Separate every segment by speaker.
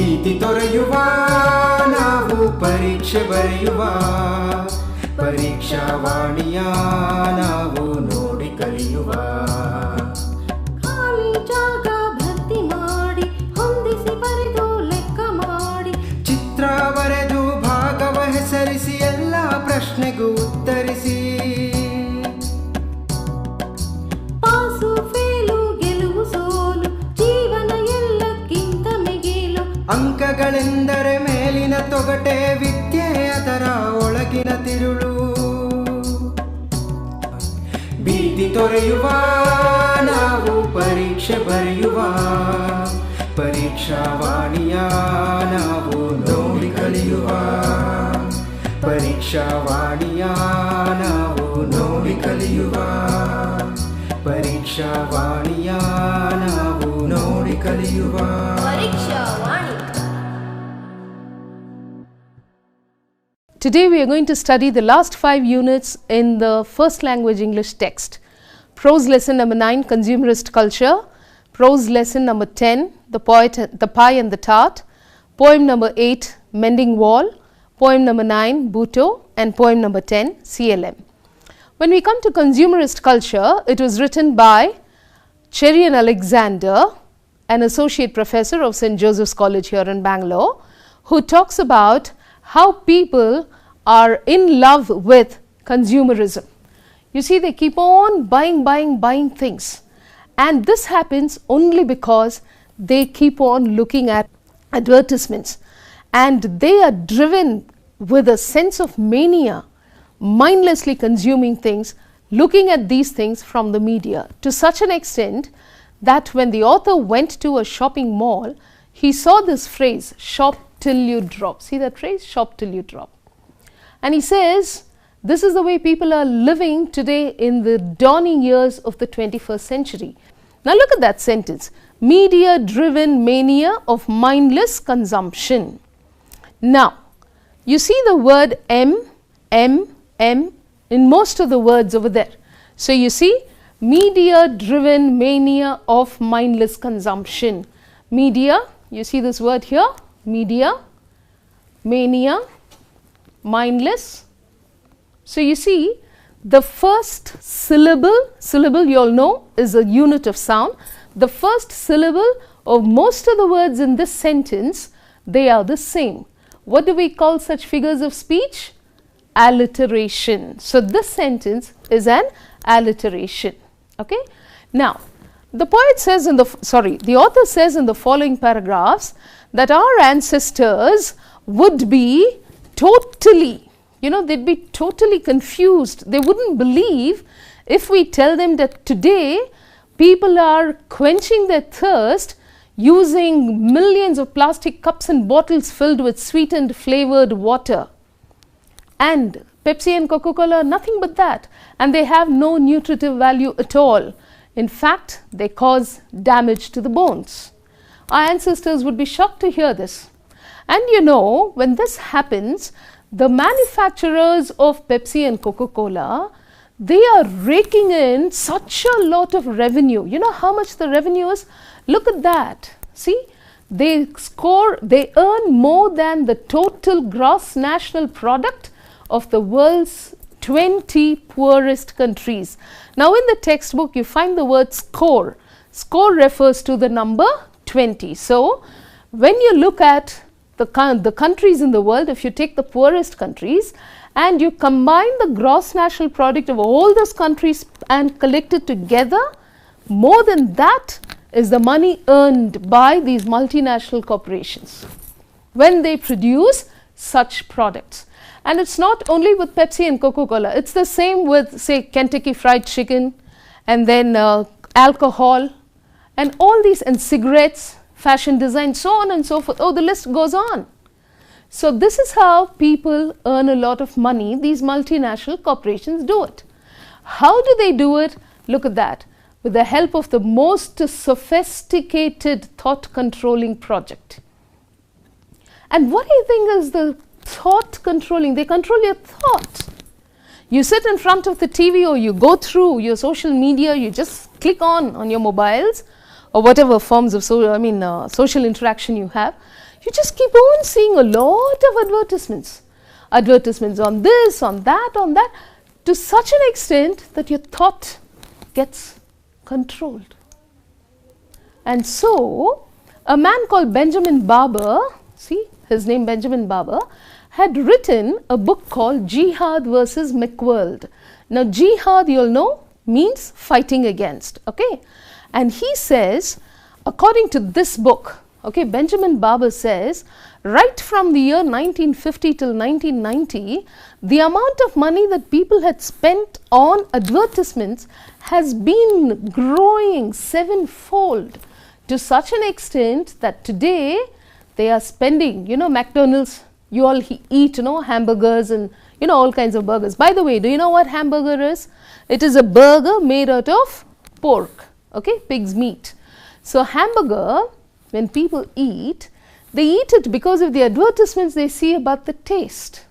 Speaker 1: ಭೀತಿ ತೊರೆಯುವ ನಾವು ಪರೀಕ್ಷೆ ಬರೆಯುವ ಪರೀಕ್ಷಾವಾಣಿಯ ನಾವು ನೋಡಿ ಕಲಿಯುವ
Speaker 2: ಖಾಲಿ ಜಾಗ ಭರ್ತಿ ಮಾಡಿ ಹೊಂದಿಸಿ ಬರೆದು ಲೆಕ್ಕ ಮಾಡಿ
Speaker 1: ಚಿತ್ರ ಬರೆದು ಭಾಗವ ಹೆಸರಿಸಿ ಎಲ್ಲ ಪ್ರಶ್ನೆಗೂ ಉತ್ತರಿಸಿ
Speaker 2: ಪಾಸು ಫೇಲು ಗೆಲುವು ಸೋಲು ಜೀವನ ಎಲ್ಲಕ್ಕಿಂತ ಮಿಗಿಲು
Speaker 1: ಅಂಕಗಳೆಂದರೆ ಮೇಲಿನ ತೊಗಟೆ ವಿದ್ಯೆ ಅದರ ಒಳಗಿನ ತಿರುಳು ಭೀತಿ ತೊರೆಯುವ ನಾವು ಪರೀಕ್ಷೆ ಬರೆಯುವ ಪರೀಕ್ಷಾವಾಣಿಯ ನಾವು ನೋಡಿ ಕಲಿಯುವ ಪರೀಕ್ಷಾವಾಣಿಯ ನಾವು ನೋಡಿ ಕಲಿಯುವ ಪರೀಕ್ಷಾವಾಣಿಯ ನಾವು ನೋಡಿ ಕಲಿಯುವ
Speaker 2: ಪರೀಕ್ಷಾವಾಣಿ.
Speaker 3: Today we are going to study the last 5 units in the first language English text. Prose lesson number 9, Consumerist Culture. Prose lesson number 10, The Poet, the Pie and the Tart. Poem number 8, Mending Wall. Poem number 9, Buto. And poem number 10, CLM. When we come to Consumerist Culture, it was written by Cherian Alexander, an associate professor of St. Joseph's College here in Bangalore, who talks about how people are in love with consumerism. You see, they keep on buying things, and this happens only because they keep on looking at advertisements, and they are driven with a sense of mania, mindlessly consuming things, looking at these things from the media, to such an extent that when the author went to a shopping mall, he saw this phrase, shop till you drop. See that phrase, shop till you drop. And he says, this is the way people are living today in the dawning years of the 21st century. Now look at that sentence, media driven mania of mindless consumption. Now, you see the word M in most of the words over there. So you see, media driven mania of mindless consumption. Media, you see this word here, media, mania, mindless. So you see, the first syllable you all know is a unit of sound. The first syllable of most of the words in this sentence, they are the same. What do we call such figures of speech? Alliteration. So this sentence is an alliteration. Okay. Now, the poet says in the author says in the following paragraphs that our ancestors would be totally, they'd be totally confused. They wouldn't believe if we tell them that today people are quenching their thirst using millions of plastic cups and bottles filled with sweetened flavored water. And Pepsi and Coca-Cola are nothing but that, and they have no nutritive value at all. In fact, they cause damage to the bones. Our ancestors would be shocked to hear this. And when this happens, the manufacturers of Pepsi and Coca-Cola, they are raking in such a lot of revenue. You know how much the revenue is? Look at that. See, they earn more than the total gross national product of the world's 20 poorest countries. Now in the textbook you find the word score. Score refers to the number 20. So when you look at the countries in the world, if you take the poorest countries and you combine the gross national product of all those countries and collect it together, more than that is the money earned by these multinational corporations when they produce such products. And it's not only with Pepsi and Coca-Cola, it's the same with, say, Kentucky Fried Chicken, and then alcohol, and all these, and cigarettes, fashion design, so on and so forth. Oh, the list goes on. So this is how people earn a lot of money. These multinational corporations do it. How do they do it? Look at that. With the help of the most sophisticated thought controlling project. And what do you think is the thought controlling? They control your thought. You sit in front of the TV or you go through your social media, you just click on your mobiles or whatever forms of social interaction you have. you just keep on seeing a lot of advertisements. Advertisements on this, on that, to such an extent that your thought gets controlled. And so, a man called Benjamin Barber, see his name Benjamin Barber, had written a book called Jihad versus Macworld. Now, jihad, you'll know, means fighting against, okay? And he says, according to this book, okay, Benjamin Barber says, right from the year 1950 till 1990, the amount of money that people had spent on advertisements has been growing sevenfold, to such an extent that today they are spending, you know, McDonald's, you all eat, you know, hamburgers and, you know, all kinds of burgers. By the way, do you know what hamburger is? It is a burger made out of pork, okay, pig's meat. So, hamburger, when people eat, they eat it because of the advertisements they see about the taste.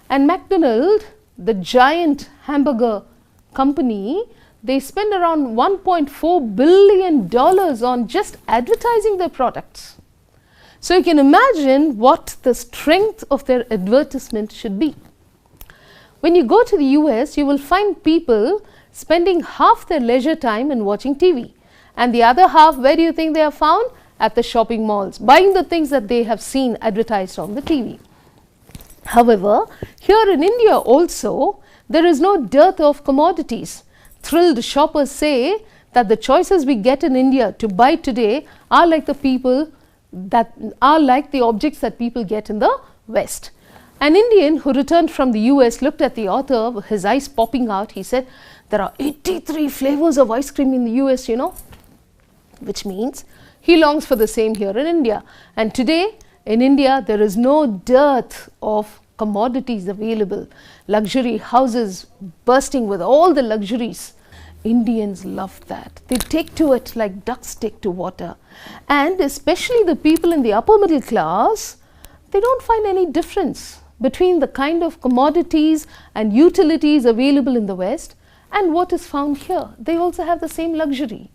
Speaker 3: And McDonald's, the giant hamburger company, they spend around $1.4 billion on just advertising their products. So, you can imagine what the strength of their advertisement should be. When you go to the US, you will find people spending half their leisure time in watching TV. And the other half, where do you think they are found? At the shopping malls, buying the things that they have seen advertised on the TV. However, here in India also, there is no dearth of commodities. Thrilled shoppers say that the choices we get in India to buy today are like the objects that people get in the West. An Indian who returned from the US looked at the author, his eyes popping out. He said, there are 83 flavors of ice cream in the US, you know, which means he longs for the same here in India. And today in India, there is no dearth of commodities available. Luxury houses bursting with all the luxuries. Indians love that. They take to it like ducks take to water. And especially the people in the upper middle class, they don't find any difference between the kind of commodities and utilities available in the West and what is found here. They also have the same luxury.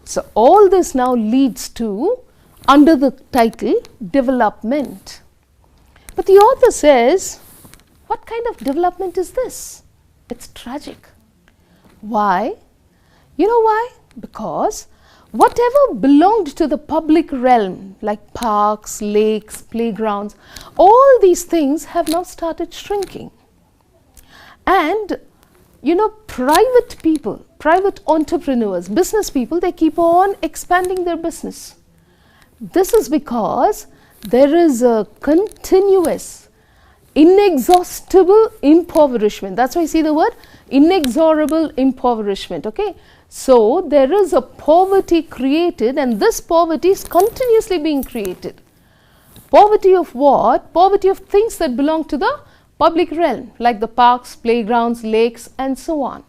Speaker 3: So, all this now leads to, under the title, development. But the author says, what kind of development is this? It's tragic. Why? You know why? Because whatever belonged to the public realm, like parks, lakes, playgrounds, all these things have now started shrinking. And you know, private people, private entrepreneurs, business people, they keep on expanding their business. This is because there is a continuous, inexhaustible impoverishment. That's why you see the word inexorable impoverishment, okay. So, there is a poverty created, and this poverty is continuously being created. Poverty of what? Poverty of things that belong to the public realm, like the parks, playgrounds, lakes, and so on.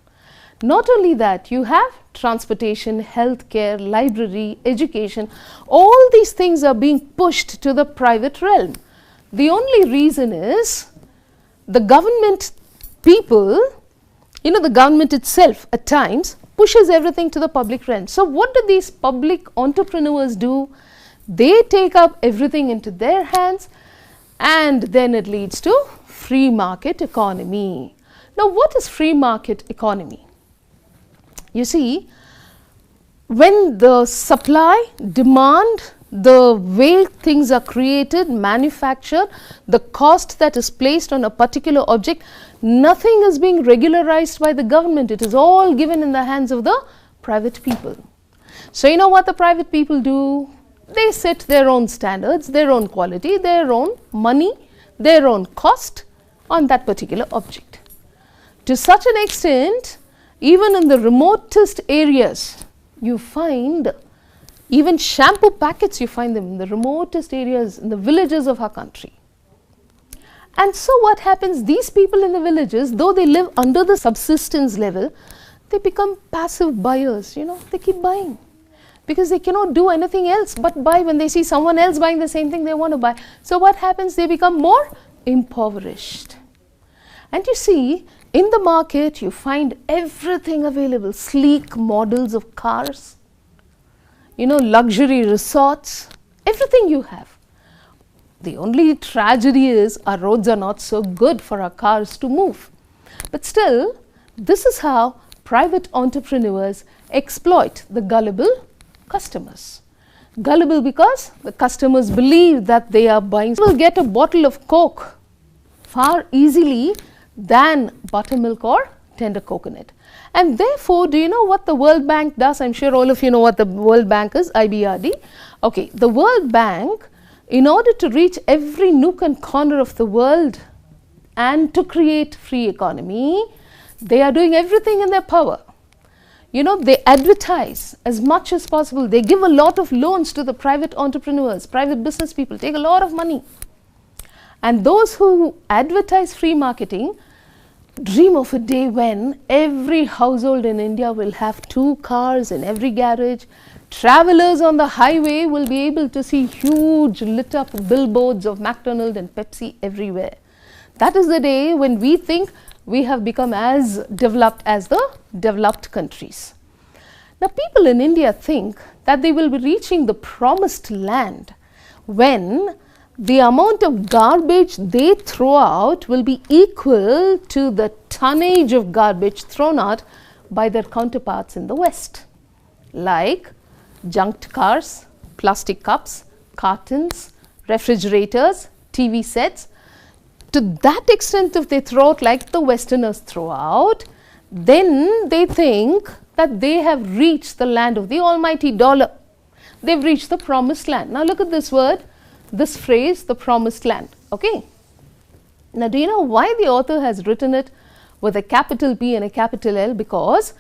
Speaker 3: Not only that, you have transportation, healthcare, library, education, all these things are being pushed to the private realm. The only reason is the government people, you know, the government itself at times pushes everything to the public realm. So, what do these public entrepreneurs do? They take up everything into their hands, and then it leads to free market economy. Now, what is free market economy? You see, when the supply, demand, the way things are created, manufactured, the cost that is placed on a particular object, nothing is being regularized by the government. It is all given in the hands of the private people. So, you know what the private people do? They set their own standards, their own quality, their own money, their own cost on that particular object. To such an extent, even in the remotest areas, you find even shampoo packets, you find them in the remotest areas, in the villages of our country. And so what happens, these people in the villages, though they live under the subsistence level, they become passive buyers, you know, they keep buying. Because they cannot do anything else but buy. When they see someone else buying the same thing, they want to buy. So what happens, they become more impoverished. And you see, in the market, you find everything available, sleek models of cars, you know, luxury resorts, everything you have. The only tragedy is our roads are not so good for our cars to move. But still, this is how private entrepreneurs exploit the gullible customers. Gullible because the customers believe that they are buying. Will get a bottle of Coke far easily than buttermilk or tender coconut. And therefore, do you know what the World Bank does? I'm sure all of you know what the World Bank is, IBRD. Okay, the World Bank, in order to reach every nook and corner of the world and to create free economy, they are doing everything in their power. You know, they advertise as much as possible. They give a lot of loans to the private entrepreneurs, private business people, take a lot of money. And those who advertise free marketing dream of a day when every household in India will have 2 cars in every garage. Travelers on the highway will be able to see huge lit up billboards of McDonald's and Pepsi everywhere. That is the day when we think we have become as developed as the developed countries. Now, people in India think that they will be reaching the promised land when the amount of garbage they throw out will be equal to the tonnage of garbage thrown out by their counterparts in the West, like junked cars, plastic cups, cartons, refrigerators, TV sets. To that extent, if they throw out like the Westerners throw out, then they think that they have reached the land of the almighty dollar. They've reached the promised land. Now look at this word, this phrase, the promised land. Okay. Now do you know why the author has written it with a capital P and a capital L? Because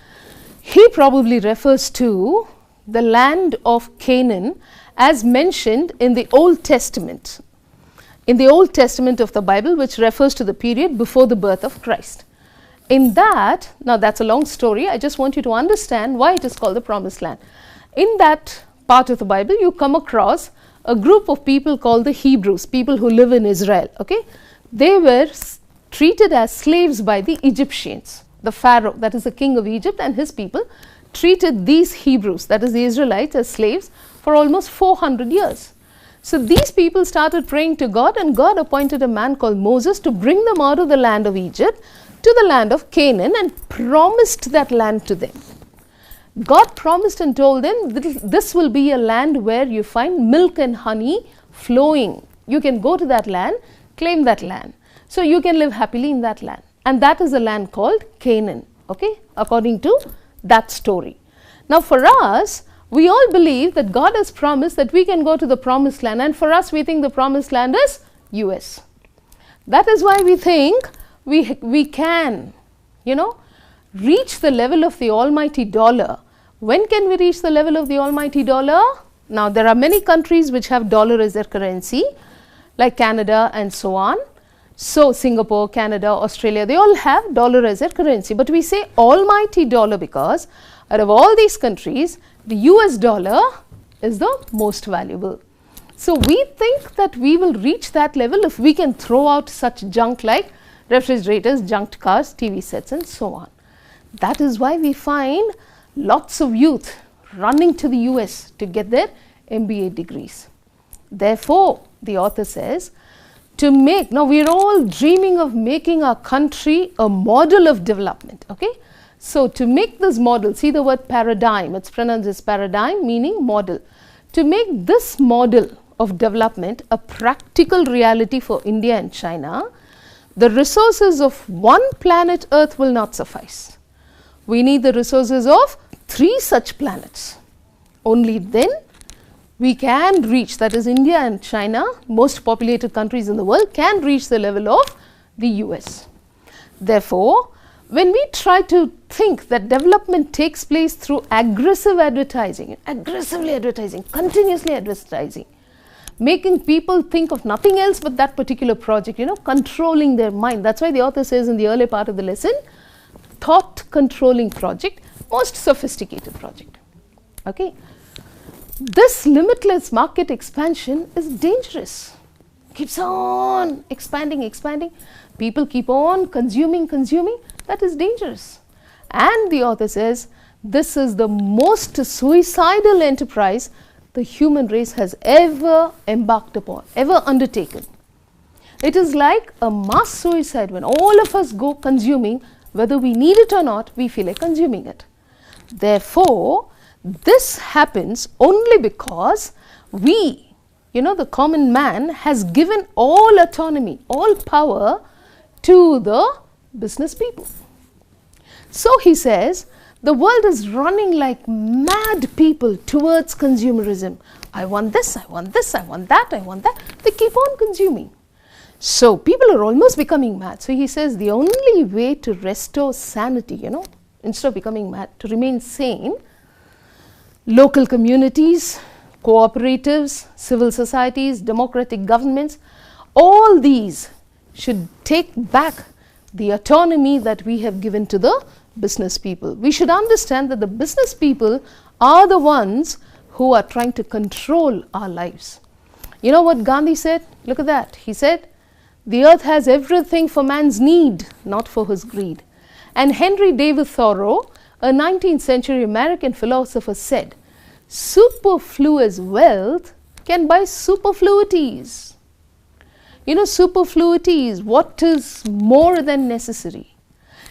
Speaker 3: he probably refers to the land of Canaan as mentioned in the Old Testament. In the Old Testament of the Bible, which refers to the period before the birth of Christ. In that, now that's a long story, I just want you to understand why it is called the promised land. In that part of the Bible, you come across a group of people called the Hebrews, people who live in Israel. Okay, they were treated as slaves by the Egyptians. The Pharaoh, that is the king of Egypt, and his people treated these Hebrews, that is the Israelites, as slaves for almost 400 years. So these people started praying to God, and God appointed a man called Moses to bring them out of the land of Egypt to the land of Canaan and promised that land to them. God promised and told them this will be a land where you find milk and honey flowing. You can go to that land, claim that land. So you can live happily in that land. And that is a land called Canaan, okay, according to that story. Now for us, we all believe that God has promised that we can go to the promised land, and for us we think the promised land is US. That is why we think we can, you know, reach the level of the almighty dollar. When can we reach the level of the almighty dollar? Now there are many countries which have dollar as their currency, like Canada and so on. So Singapore, Canada, Australia, they all have dollar as their currency. But we say almighty dollar because out of all these countries, the US dollar is the most valuable. So we think that we will reach that level if we can throw out such junk like refrigerators, junked cars, TV sets and so on. That is why we find lots of youth running to the US to get their MBA degrees. Therefore, the author says, to make, now we are all dreaming of making our country a model of development, okay. So to make this model, see the word paradigm, it's pronounced as paradigm, meaning model. To make this model of development a practical reality for India and China, the resources of one planet Earth will not suffice. We need the resources of 3 such planets. Only then we can reach, that is India and China, most populated countries in the world, can reach the level of the US. Therefore, when we try to think that development takes place through aggressive advertising, continuously advertising, making people think of nothing else but that particular project, you know, controlling their mind. That's why the author says in the early part of the lesson, thought controlling project, most sophisticated project. Okay. This limitless market expansion is dangerous. Keeps on expanding. People keep on consuming. That is dangerous. And the author says, this is the most suicidal enterprise the human race has ever embarked upon, ever undertaken. It is like a mass suicide when all of us go consuming, whether we need it or not, we feel like consuming it. Therefore, this happens only because we, the common man has given all autonomy, all power to the business people. So he says, the world is running like mad people towards consumerism. I want this, I want this, I want that, I want that. They keep on consuming. So people are almost becoming mad. So he says the only way to restore sanity, instead of becoming mad, to remain sane, local communities, cooperatives, civil societies, democratic governments, all these should take back the autonomy that we have given to the business people. We should understand that the business people are the ones who are trying to control our lives. You know what Gandhi said? Look at that. He said, the earth has everything for man's need, not for his greed. And Henry David Thoreau, a 19th century American philosopher, said, superfluous wealth can buy superfluities. Superfluity is what is more than necessary.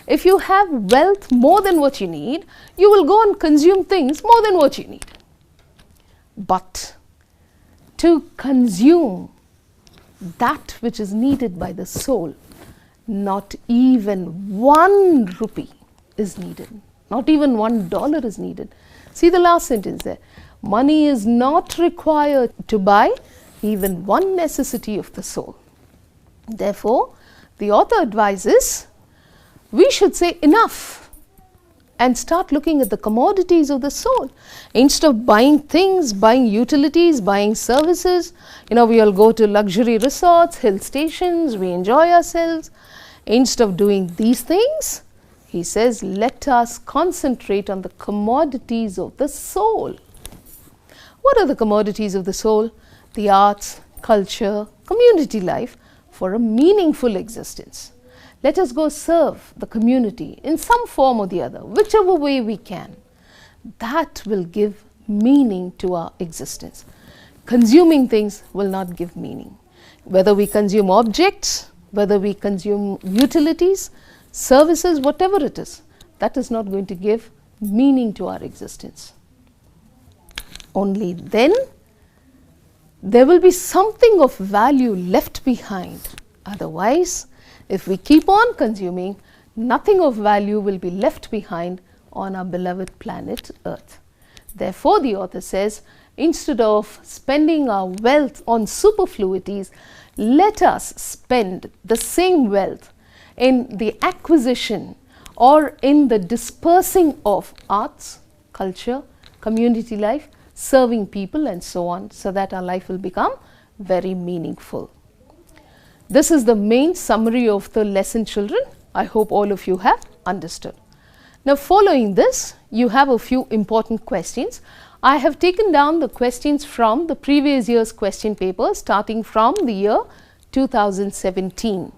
Speaker 3: If you have wealth more than what you need, you will go and consume things more than what you need. But to consume that which is needed by the soul, not even 1 rupee is needed, not even $1 is needed. See the last sentence there. Money is not required to buy even one necessity of the soul. Therefore, the author advises we should say enough and start looking at the commodities of the soul. Instead of buying things, buying utilities, buying services, we all go to luxury resorts, hill stations, we enjoy ourselves. Instead of doing these things, he says, let us concentrate on the commodities of the soul. What are the commodities of the soul? The arts, culture, community life for a meaningful existence. Let us go serve the community in some form or the other, whichever way we can. That will give meaning to our existence. Consuming things will not give meaning. Whether we consume objects, whether we consume utilities, services, whatever it is, that is not going to give meaning to our existence. Only then there will be something of value left behind. Otherwise, if we keep on consuming, nothing of value will be left behind on our beloved planet Earth. Therefore, the author says, instead of spending our wealth on superfluities, let us spend the same wealth in the acquisition or in the dispersing of arts, culture, community life, serving people and so on, so that our life will become very meaningful. This is the main summary of the lesson, children. I hope all of you have understood. Now, following this, you have a few important questions. I have taken down the questions from the previous year's question paper starting from the year 2017.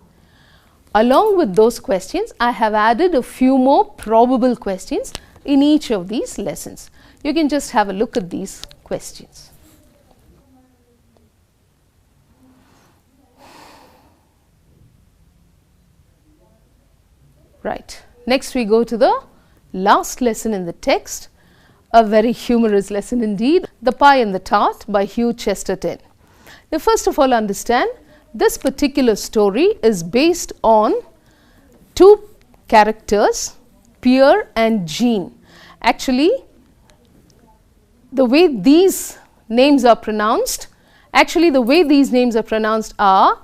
Speaker 3: Along with those questions, I have added a few more probable questions in each of these lessons. You can just have a look at these questions. Right. Next we go to the last lesson in the text, a very humorous lesson indeed, The Pie and the Tart by Hugh Chesterton. Now, first of all, understand this particular story is based on two characters, Pierre and Jean. Actually, the way these names are pronounced, are,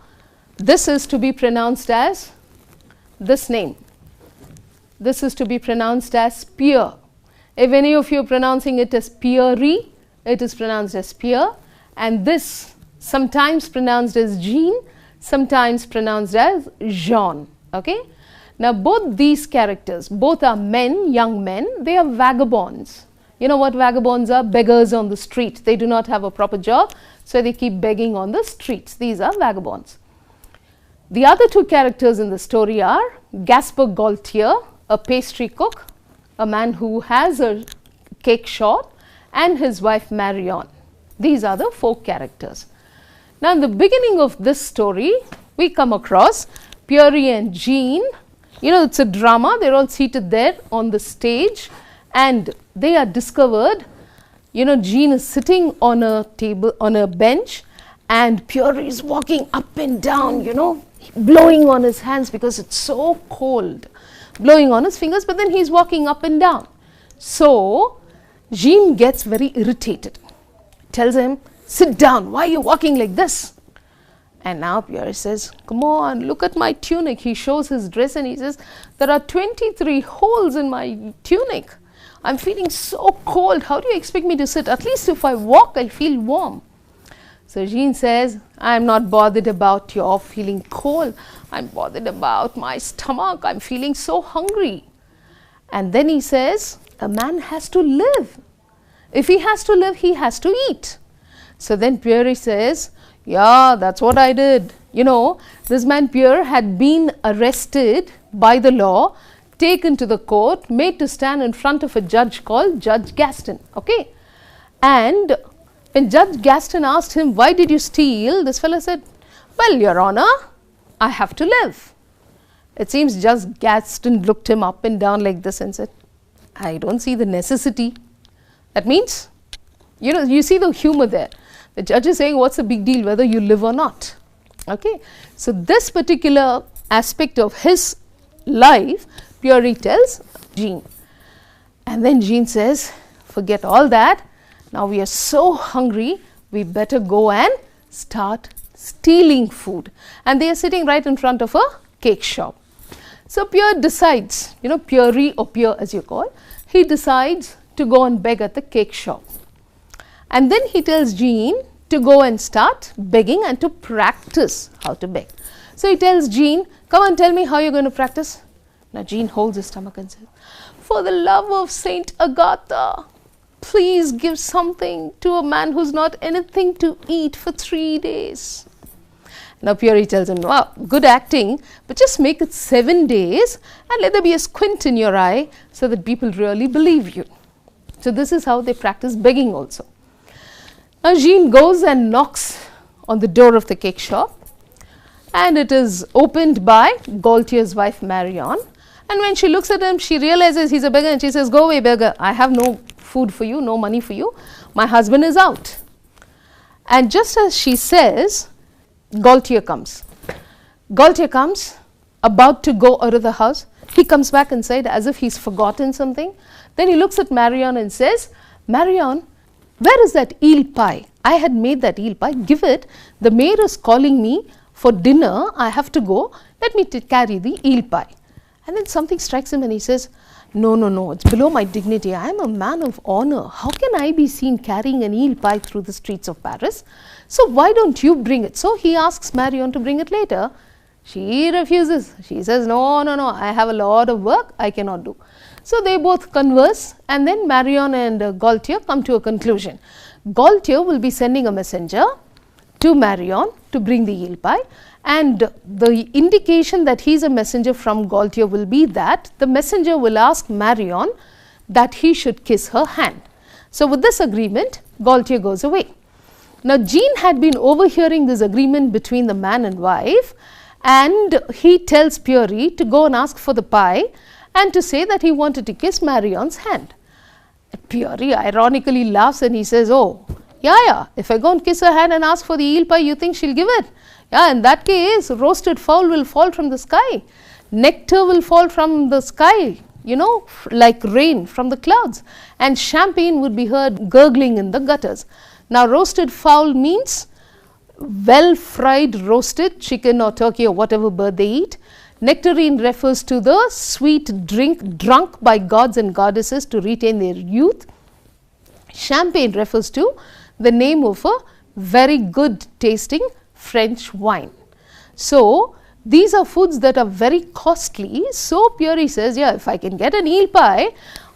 Speaker 3: this is to be pronounced as this name. This is to be pronounced as Pierre. If any of you are pronouncing it as Pierre, it is pronounced as Pierre, and this sometimes pronounced as Jean, sometimes pronounced as Jean. Okay? Now, both these characters, both are men, young men, they are vagabonds. You know what vagabonds are? Beggars on the street. They do not have a proper job, so they keep begging on the streets. These are vagabonds. The other two characters in the story are Gaspar Gaultier, a pastry cook, a man who has a cake shop, and his wife Marion. These are the 4 characters. Now, in the beginning of this story, we come across Pierre and Jean. You know, it's a drama. They're all seated there on the stage, and they are discovered. You know, Jean is sitting on a table, on a bench, and Pierre is walking up and down, you know, blowing on his hands because it's so cold, blowing on his fingers, but then he's walking up and down. So Jean gets very irritated, tells him, sit down, why are you walking like this? And now Pierre says, come on, look at my tunic. He shows his dress and he says, there are 23 holes in my tunic. I'm feeling so cold. How do you expect me to sit? At least if I walk, I'll feel warm. So Jean says, I'm not bothered about your feeling cold. I'm bothered about my stomach. I'm feeling so hungry. And then he says, a man has to live. If he has to live, he has to eat. So then Pierre says, yeah, that's what I did. You know, this man Pierre had been arrested by the law, taken to the court, made to stand in front of a judge called Judge Gaston. Okay. And when Judge Gaston asked him, why did you steal? This fellow said, well, Your Honor, I have to live. It seems Judge Gaston looked him up and down like this and said, I don't see the necessity. That means, you know, you see the humor there. The judge is saying, what's the big deal whether you live or not? Okay. So this particular aspect of his life, Pierre tells Jean. And then Jean says, forget all that. Now we are so hungry, we better go and start stealing food. And they are sitting right in front of a cake shop. So Pierre decides, you know, Pierre or Pierre as you call, he decides to go and beg at the cake shop. And then he tells Jean to go and start begging and to practice how to beg. So he tells Jean, come and tell me how you're going to practice. Now Jean holds his stomach and says, for the love of Saint Agatha, please give something to a man who's not anything to eat for 3 days. Now Pierre tells him, wow, good acting, but just make it 7 days and let there be a squint in your eye so that people really believe you. So this is how they practice begging also. Now Jean goes and knocks on the door of the cake shop, and it is opened by Gaultier's wife Marion. And when she looks at him, she realizes he's a beggar and she says, go away beggar, I have no food for you, no money for you, my husband is out. And just as she says, Gaultier comes. Gaultier comes, about to go out of the house. He comes back inside as if he's forgotten something. Then he looks at Marion and says, Marion, where is that eel pie? I had made that eel pie, give it. The mayor is calling me for dinner, I have to go, let me carry the eel pie. And then something strikes him and he says, no, it's below my dignity. I am a man of honor. How can I be seen carrying an eel pie through the streets of Paris? So why don't you bring it? So he asks Marion to bring it later. She refuses. She says, no, I have a lot of work I cannot do. So they both converse, and then Marion and Gaultier come to a conclusion. Gaultier will be sending a messenger to Marion to bring the eel pie, and the indication that he is a messenger from Gaultier will be that the messenger will ask Marion that he should kiss her hand. So with this agreement, Gaultier goes away. Now Jean had been overhearing this agreement between the man and wife, and he tells Pierre to go and ask for the pie and to say that he wanted to kiss Marion's hand. Pierre ironically laughs and he says, oh, yeah, if I go and kiss her hand and ask for the eel pie, you think she'll give it? Yeah, in that case, roasted fowl will fall from the sky. Nectar will fall from the sky, you know, like rain from the clouds. And champagne would be heard gurgling in the gutters. Now, roasted fowl means well fried roasted chicken or turkey or whatever bird they eat. Nectarine refers to the sweet drink drunk by gods and goddesses to retain their youth. Champagne refers to the name of a very good tasting French wine. So these are foods that are very costly. So Pierre says, yeah, if I can get an eel pie,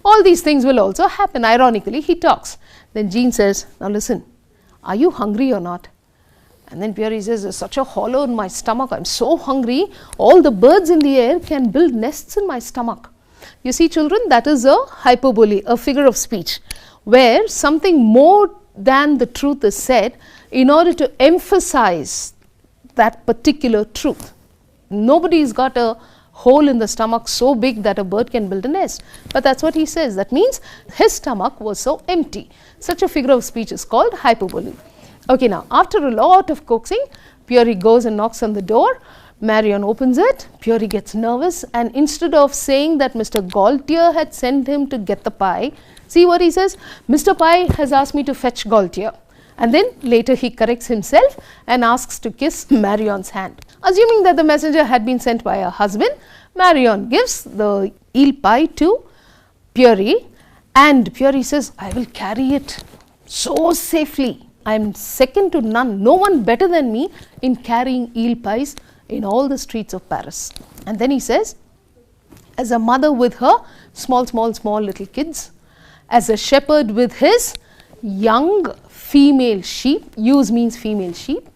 Speaker 3: all these things will also happen. Ironically, he talks. Then Jean says, now listen, are you hungry or not? And then Pierre says, there's such a hollow in my stomach. I'm so hungry. All the birds in the air can build nests in my stomach. You see, children, that is a hyperbole, a figure of speech, where something more than the truth is said in order to emphasize that particular truth. Nobody's got a hole in the stomach so big that a bird can build a nest. But that's what he says. That means his stomach was so empty. Such a figure of speech is called hyperbole. Okay, now after a lot of coaxing, Pierre goes and knocks on the door. Marion opens it. Pierre gets nervous, and instead of saying that Mr. Gaultier had sent him to get the pie, see what he says? Mr. Pie has asked me to fetch Gaultier. And then later he corrects himself and asks to kiss Marion's hand. Assuming that the messenger had been sent by her husband, Marion gives the eel pie to Pierre, and Pierre says, I will carry it so safely. I am second to none, no one better than me in carrying eel pies in all the streets of Paris. And then he says, as a mother with her small little kids, as a shepherd with his young female sheep, ewes means female sheep,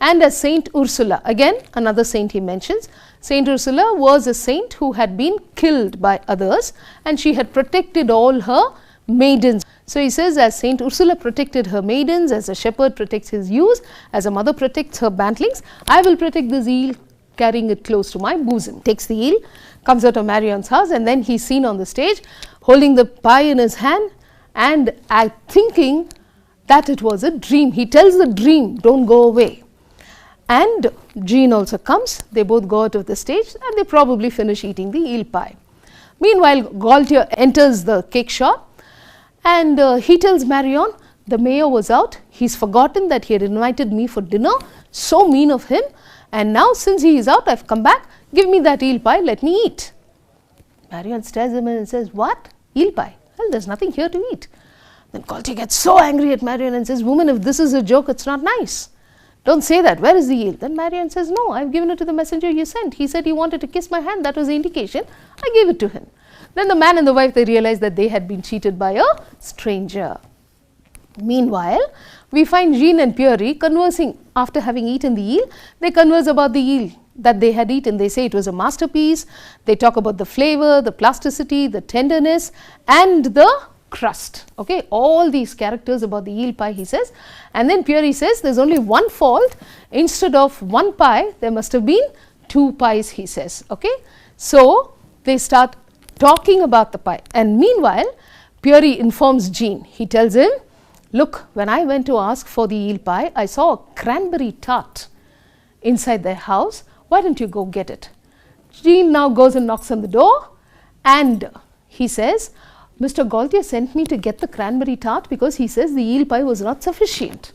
Speaker 3: and as Saint Ursula, again another saint he mentions. Saint Ursula was a saint who had been killed by others, and she had protected all her maidens. So he says, as Saint Ursula protected her maidens, as a shepherd protects his ewes, as a mother protects her bantlings, I will protect this eel, carrying it close to my bosom. Takes the eel, comes out of Marion's house, and then he's seen on the stage holding the pie in his hand and thinking that it was a dream. He tells the dream, don't go away. And Jean also comes. They both go out of the stage and they probably finish eating the eel pie. Meanwhile, Gaultier enters the cake shop and he tells Marion, the mayor was out. He's forgotten that he had invited me for dinner. So mean of him. And now since he is out, I've come back. Give me that eel pie. Let me eat. Marion stares at him and says, what? Eel pie? Well, there's nothing here to eat. Then Gaultier gets so angry at Marion and says, woman, if this is a joke, it's not nice. Don't say that. Where is the eel? Then Marion says, no, I've given it to the messenger you sent. He said he wanted to kiss my hand. That was the indication. I gave it to him. Then the man and the wife, they realized that they had been cheated by a stranger. Meanwhile, we find Jean and Pierre conversing after having eaten the eel. They converse about the eel that they had eaten. They say it was a masterpiece. They talk about the flavor, the plasticity, the tenderness, and the crust. Okay, all these characters about the eel pie, he says. And then Pierre says there's only one fault. Instead of one pie, there must have been two pies, he says. Okay, so they start talking about the pie. And meanwhile, Pierre informs Jean. He tells him, look, when I went to ask for the eel pie, I saw a cranberry tart inside their house. Why don't you go get it? Jean now goes and knocks on the door and he says, Mr. Gaultier sent me to get the cranberry tart because he says the eel pie was not sufficient.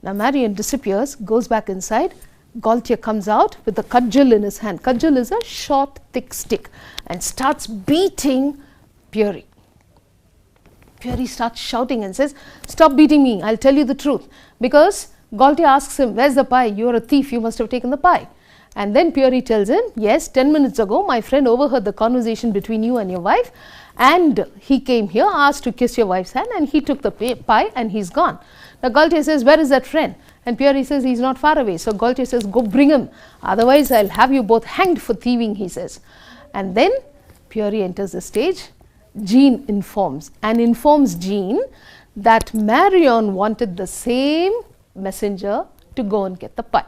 Speaker 3: Now Marion disappears, goes back inside. Gaultier comes out with a cudgel in his hand. Cudgel is a short, thick stick and starts beating Pierre. Pierre starts shouting and says, stop beating me, I'll tell you the truth. Because Gaultier asks him, where's the pie? You're a thief, you must have taken the pie. And then Pierre tells him, yes, 10 minutes ago, my friend overheard the conversation between you and your wife. And he came here, asked to kiss your wife's hand, and he took the pie and he's gone. Now Gaultier says, where is that friend? And Pierre says, he's not far away. So Gaultier says, go bring him. Otherwise, I'll have you both hanged for thieving, he says. And then Pierre enters the stage. Jean informs Jean that Marion wanted the same messenger to go and get the pie.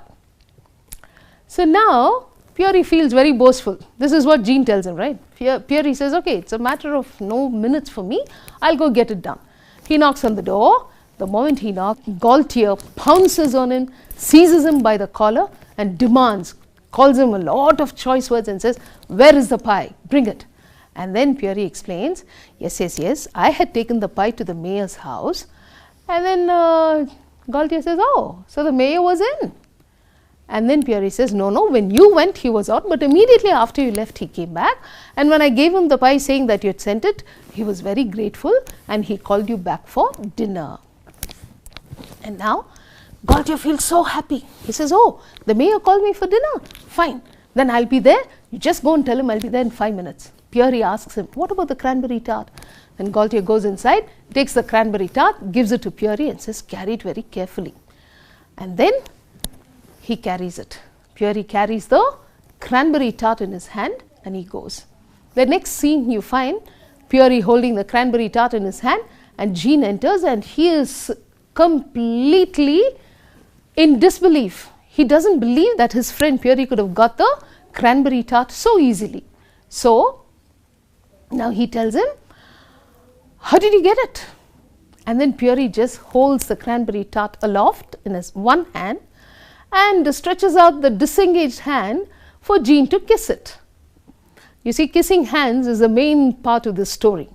Speaker 3: So now Pierre feels very boastful. This is what Jean tells him, right? Pierre says, okay, it's a matter of no minutes for me. I'll go get it done. He knocks on the door. The moment he knocks, Gaultier pounces on him, seizes him by the collar and demands, calls him a lot of choice words and says, where is the pie? Bring it. And then Pierre explains, yes, I had taken the pie to the mayor's house. And then Gaultier says, oh, so the mayor was in. And then Pierre says, no, when you went, he was out, but immediately after you left, he came back. And when I gave him the pie saying that you had sent it, he was very grateful and he called you back for dinner. And now Gaultier feels so happy. He says, oh, the mayor called me for dinner. Fine, then I'll be there. You just go and tell him I'll be there in 5 minutes. Pierre asks him, what about the cranberry tart? Then Gaultier goes inside, takes the cranberry tart, gives it to Pierre and says, carry it very carefully. And then he carries it. Pierre carries the cranberry tart in his hand and he goes. The next scene you find Pierre holding the cranberry tart in his hand and Jean enters and he is completely in disbelief. He doesn't believe that his friend Peary could have got the cranberry tart so easily. So now he tells him, how did you get it? And then Peary just holds the cranberry tart aloft in his one hand and stretches out the disengaged hand for Jean to kiss it. You see, kissing hands is the main part of the story.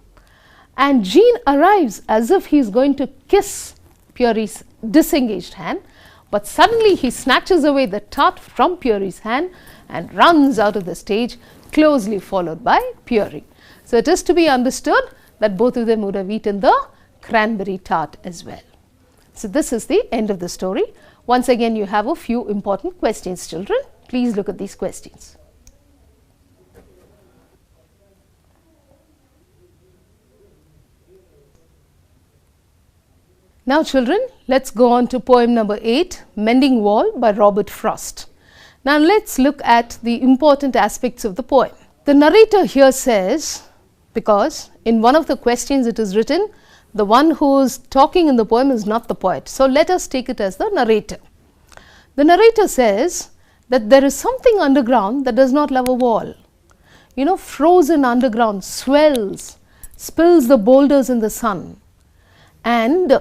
Speaker 3: And Jean arrives as if he is going to kiss Peary's disengaged hand, but suddenly he snatches away the tart from Peary's hand and runs out of the stage, closely followed by Peary. So it is to be understood that both of them would have eaten the cranberry tart as well. So this is the end of the story. Once again, you have a few important questions, children. Please look at these questions. Now children, let's go on to poem number 8, Mending Wall by Robert Frost. Now let's look at the important aspects of the poem. The narrator here says, because in one of the questions it is written, the one who is talking in the poem is not the poet. So let us take it as the narrator. The narrator says that there is something underground that does not love a wall. You know, frozen underground swells, spills the boulders in the sun, and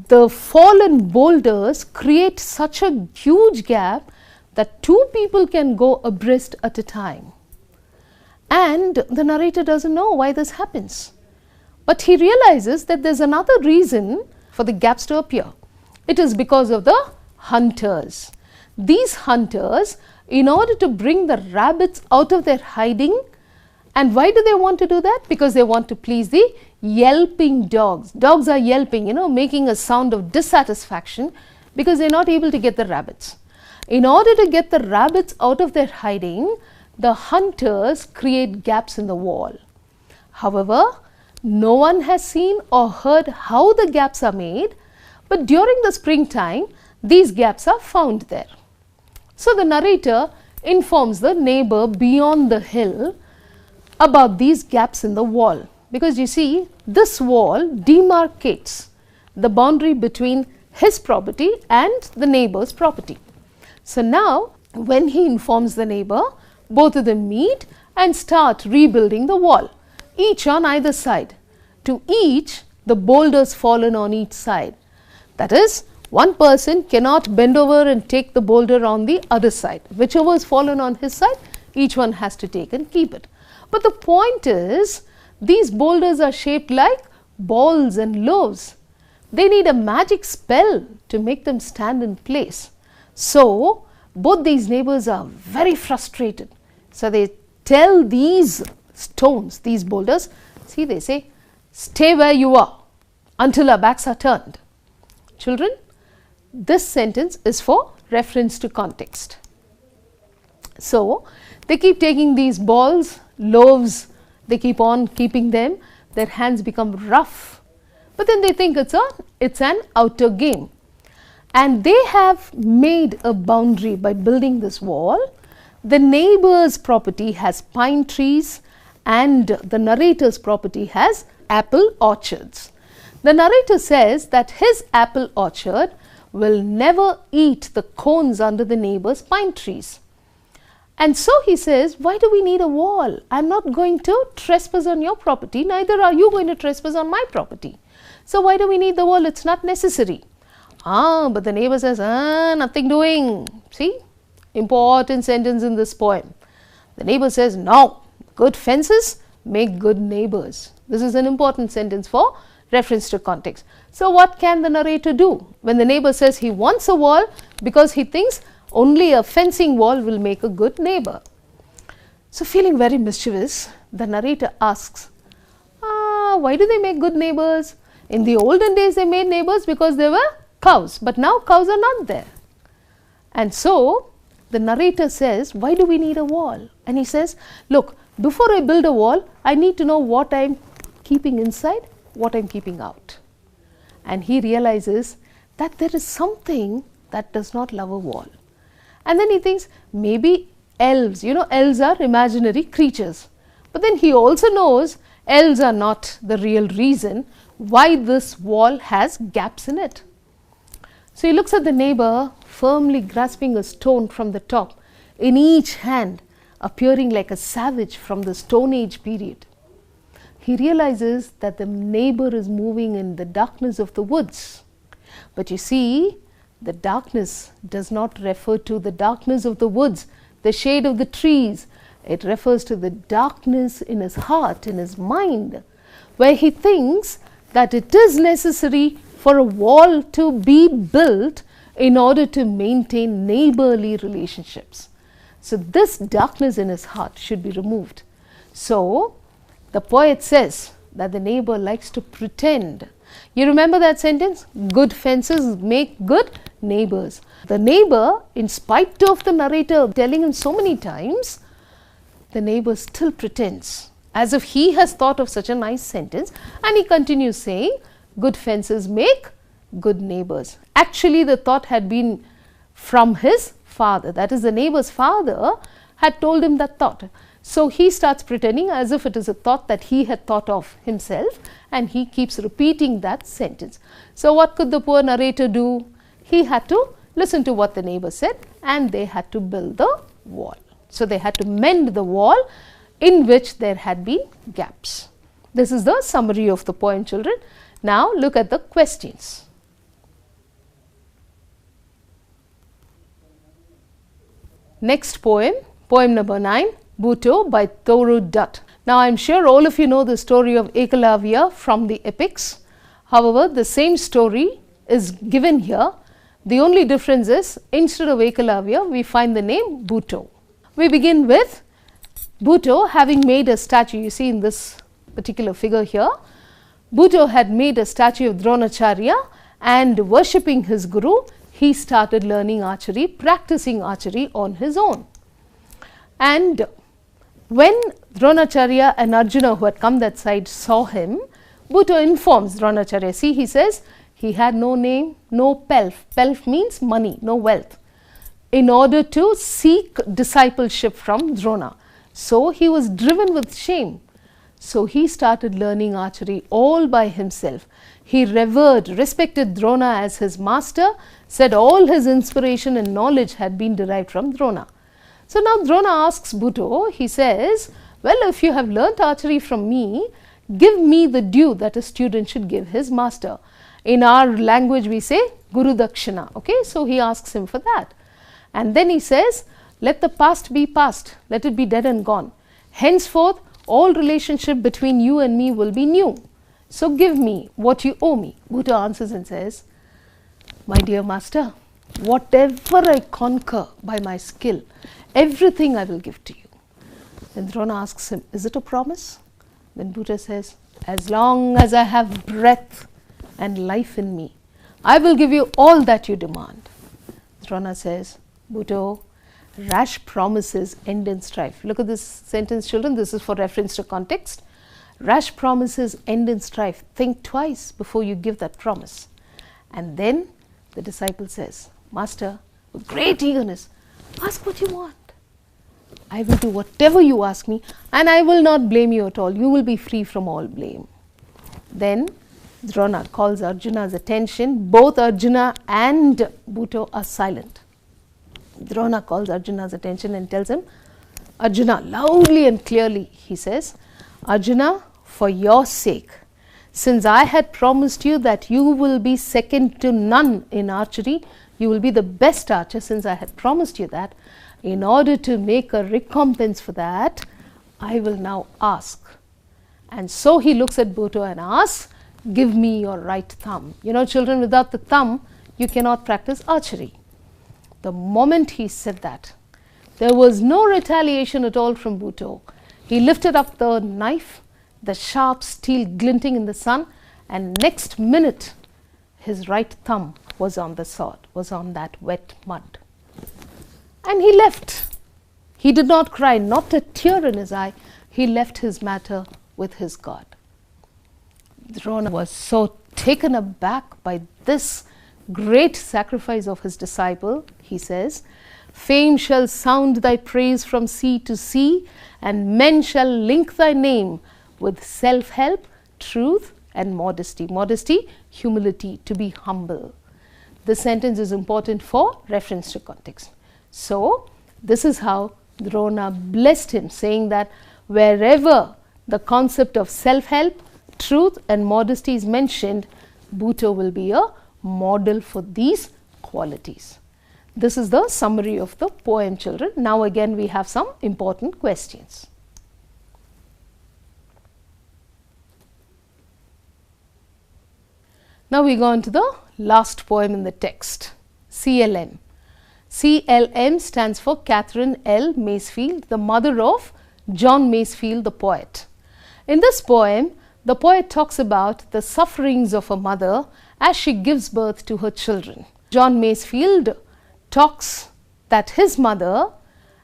Speaker 3: the fallen boulders create such a huge gap that two people can go abreast at a time. And the narrator doesn't know why this happens. But he realizes that there's another reason for the gaps to appear. It is because of the hunters. These hunters, in order to bring the rabbits out of their hiding, and why do they want to do that? Because they want to please the yelping dogs. Dogs are yelping, you know, making a sound of dissatisfaction because they're not able to get the rabbits. In order to get the rabbits out of their hiding, the hunters create gaps in the wall. However, no one has seen or heard how the gaps are made, but during the springtime, these gaps are found there. So the narrator informs the neighbor beyond the hill about these gaps in the wall, because you see, this wall demarcates the boundary between his property and the neighbor's property. So now, when he informs the neighbor, both of them meet and start rebuilding the wall, each on either side. To each, the boulders fallen on each side. That is, one person cannot bend over and take the boulder on the other side. Whichever is fallen on his side, each one has to take and keep it. But the point is, these boulders are shaped like balls and loaves. They need a magic spell to make them stand in place. So, both these neighbors are very frustrated. So, they tell these stones, these boulders, see, they say, stay where you are until our backs are turned. Children, this sentence is for reference to context. So, they keep taking these balls, loaves, they keep on keeping them, their hands become rough, but then they think it's an outer game. And they have made a boundary by building this wall. The neighbor's property has pine trees and the narrator's property has apple orchards. The narrator says that his apple orchard will never eat the cones under the neighbor's pine trees. And so he says, why do we need a wall? I'm not going to trespass on your property, neither are you going to trespass on my property. So why do we need the wall? It's not necessary. But the neighbor says, nothing doing. See, important sentence in this poem. The neighbor says, no, good fences make good neighbors. This is an important sentence for reference to context. So what can the narrator do when the neighbor says he wants a wall because he thinks only a fencing wall will make a good neighbor? So feeling very mischievous, the narrator asks, why do they make good neighbors? In the olden days they made neighbors because they were cows, but now cows are not there. And so the narrator says, why do we need a wall? And he says, look, before I build a wall, I need to know what I am keeping inside, what I am keeping out. And he realizes that there is something that does not love a wall. And then he thinks, maybe elves, you know, elves are imaginary creatures. But then he also knows elves are not the real reason why this wall has gaps in it. So he looks at the neighbor firmly grasping a stone from the top, in each hand appearing like a savage from the Stone Age period. He realizes that the neighbor is moving in the darkness of the woods. But you see, the darkness does not refer to the darkness of the woods, the shade of the trees. It refers to the darkness in his heart, in his mind, where he thinks that it is necessary for a wall to be built in order to maintain neighborly relationships. So this darkness in his heart should be removed. So the poet says that the neighbor likes to pretend. You remember that sentence? Good fences make good neighbors. The neighbor, in spite of the narrator telling him so many times, the neighbor still pretends as if he has thought of such a nice sentence, and he continues saying, good fences make good neighbors. Actually, the thought had been from his father, that is, the neighbor's father had told him that thought. So he starts pretending as if it is a thought that he had thought of himself, and he keeps repeating that sentence. So what could the poor narrator do? He had to listen to what the neighbor said, and they had to build the wall. So they had to mend the wall in which there had been gaps. This is the summary of the poem, children. Now look at the questions. Next poem, poem number 9, Buto by Toru Dutt. Now I am sure all of you know the story of Ekalavya from the epics. However, the same story is given here. The only difference is, instead of Ekalavya, we find the name Buto. We begin with Buto having made a statue. You see in this particular figure here, Buto had made a statue of Dronacharya, and worshipping his guru, he started learning archery, practicing archery on his own. And when Dronacharya and Arjuna, who had come that side, saw him, Buto informs Dronacharya. See, he says he had no name, no pelf. Pelf means money, no wealth, in order to seek discipleship from Drona. So he was driven with shame. So he started learning archery all by himself. He revered, respected Drona as his master, said all his inspiration and knowledge had been derived from Drona. So now Drona asks Buto, he says, well, if you have learnt archery from me, give me the due that a student should give his master. In our language we say Guru Dakshina. Okay, so he asks him for that. And then he says, let the past be past, let it be dead and gone. Henceforth, all relationship between you and me will be new. So give me what you owe me. Buto answers and says, my dear master, whatever I conquer by my skill, everything I will give to you. Then Drona asks him, is it a promise? Then Buto says, as long as I have breath and life in me, I will give you all that you demand. Drona says, Buto, rash promises end in strife. Look at this sentence, children. This is for reference to context. Rash promises end in strife. Think twice before you give that promise. And then the disciple says, Master, with great eagerness, ask what you want. I will do whatever you ask me, and I will not blame you at all. You will be free from all blame. Then Drona calls Arjuna's attention. Both Arjuna and Buto are silent. Drona calls Arjuna's attention and tells him, Arjuna, loudly and clearly, he says, Arjuna, for your sake, since I had promised you that you will be second to none in archery, you will be the best archer, since I had promised you that, in order to make a recompense for that, I will now ask. And so he looks at Buto and asks, give me your right thumb. You know, children, without the thumb, you cannot practice archery. The moment he said that, there was no retaliation at all from Buto. He lifted up the knife, the sharp steel glinting in the sun, and next minute his right thumb was on the sword, was on that wet mud. And he left. He did not cry, not a tear in his eye. He left his matter with his God. Drona was so taken aback by this great sacrifice of his disciple, he says, fame shall sound thy praise from sea to sea, and men shall link thy name with self-help, truth and modesty. Modesty, humility, to be humble. this sentence is important for reference to context. So, this is how Drona blessed him, saying that wherever the concept of self-help, truth and modesty is mentioned, Bhutto will be a model for these qualities. This is the summary of the poem, children. Now again we have some important questions. Now we go on to the last poem in the text, CLM. CLM stands for Catherine L. Masefield, the mother of John Masefield, the poet. In this poem, the poet talks about the sufferings of a mother as she gives birth to her children. John Masefield talks that his mother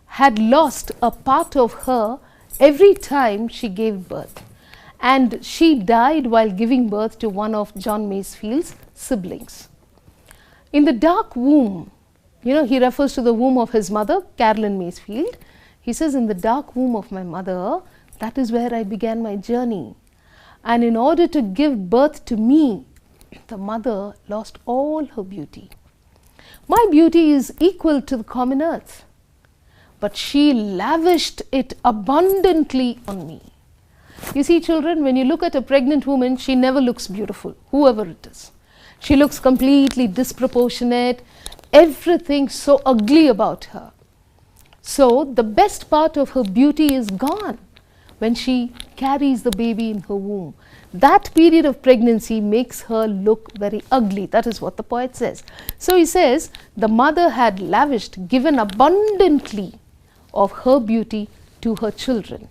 Speaker 3: had lost a part of her every time she gave birth, and she died while giving birth to one of John Masefield's siblings. In the dark womb, he refers to the womb of his mother, Caroline Masefield. He says, in the dark womb of my mother, that is where I began my journey. And in order to give birth to me, the mother lost all her beauty. My beauty is equal to the common earth, but she lavished it abundantly on me. You see, children, when you look at a pregnant woman, she never looks beautiful, whoever it is. She looks completely disproportionate, everything so ugly about her. So, the best part of her beauty is gone when she carries the baby in her womb. That period of pregnancy makes her look very ugly. That is what the poet says. So, he says, the mother had lavished, given abundantly of her beauty to her children.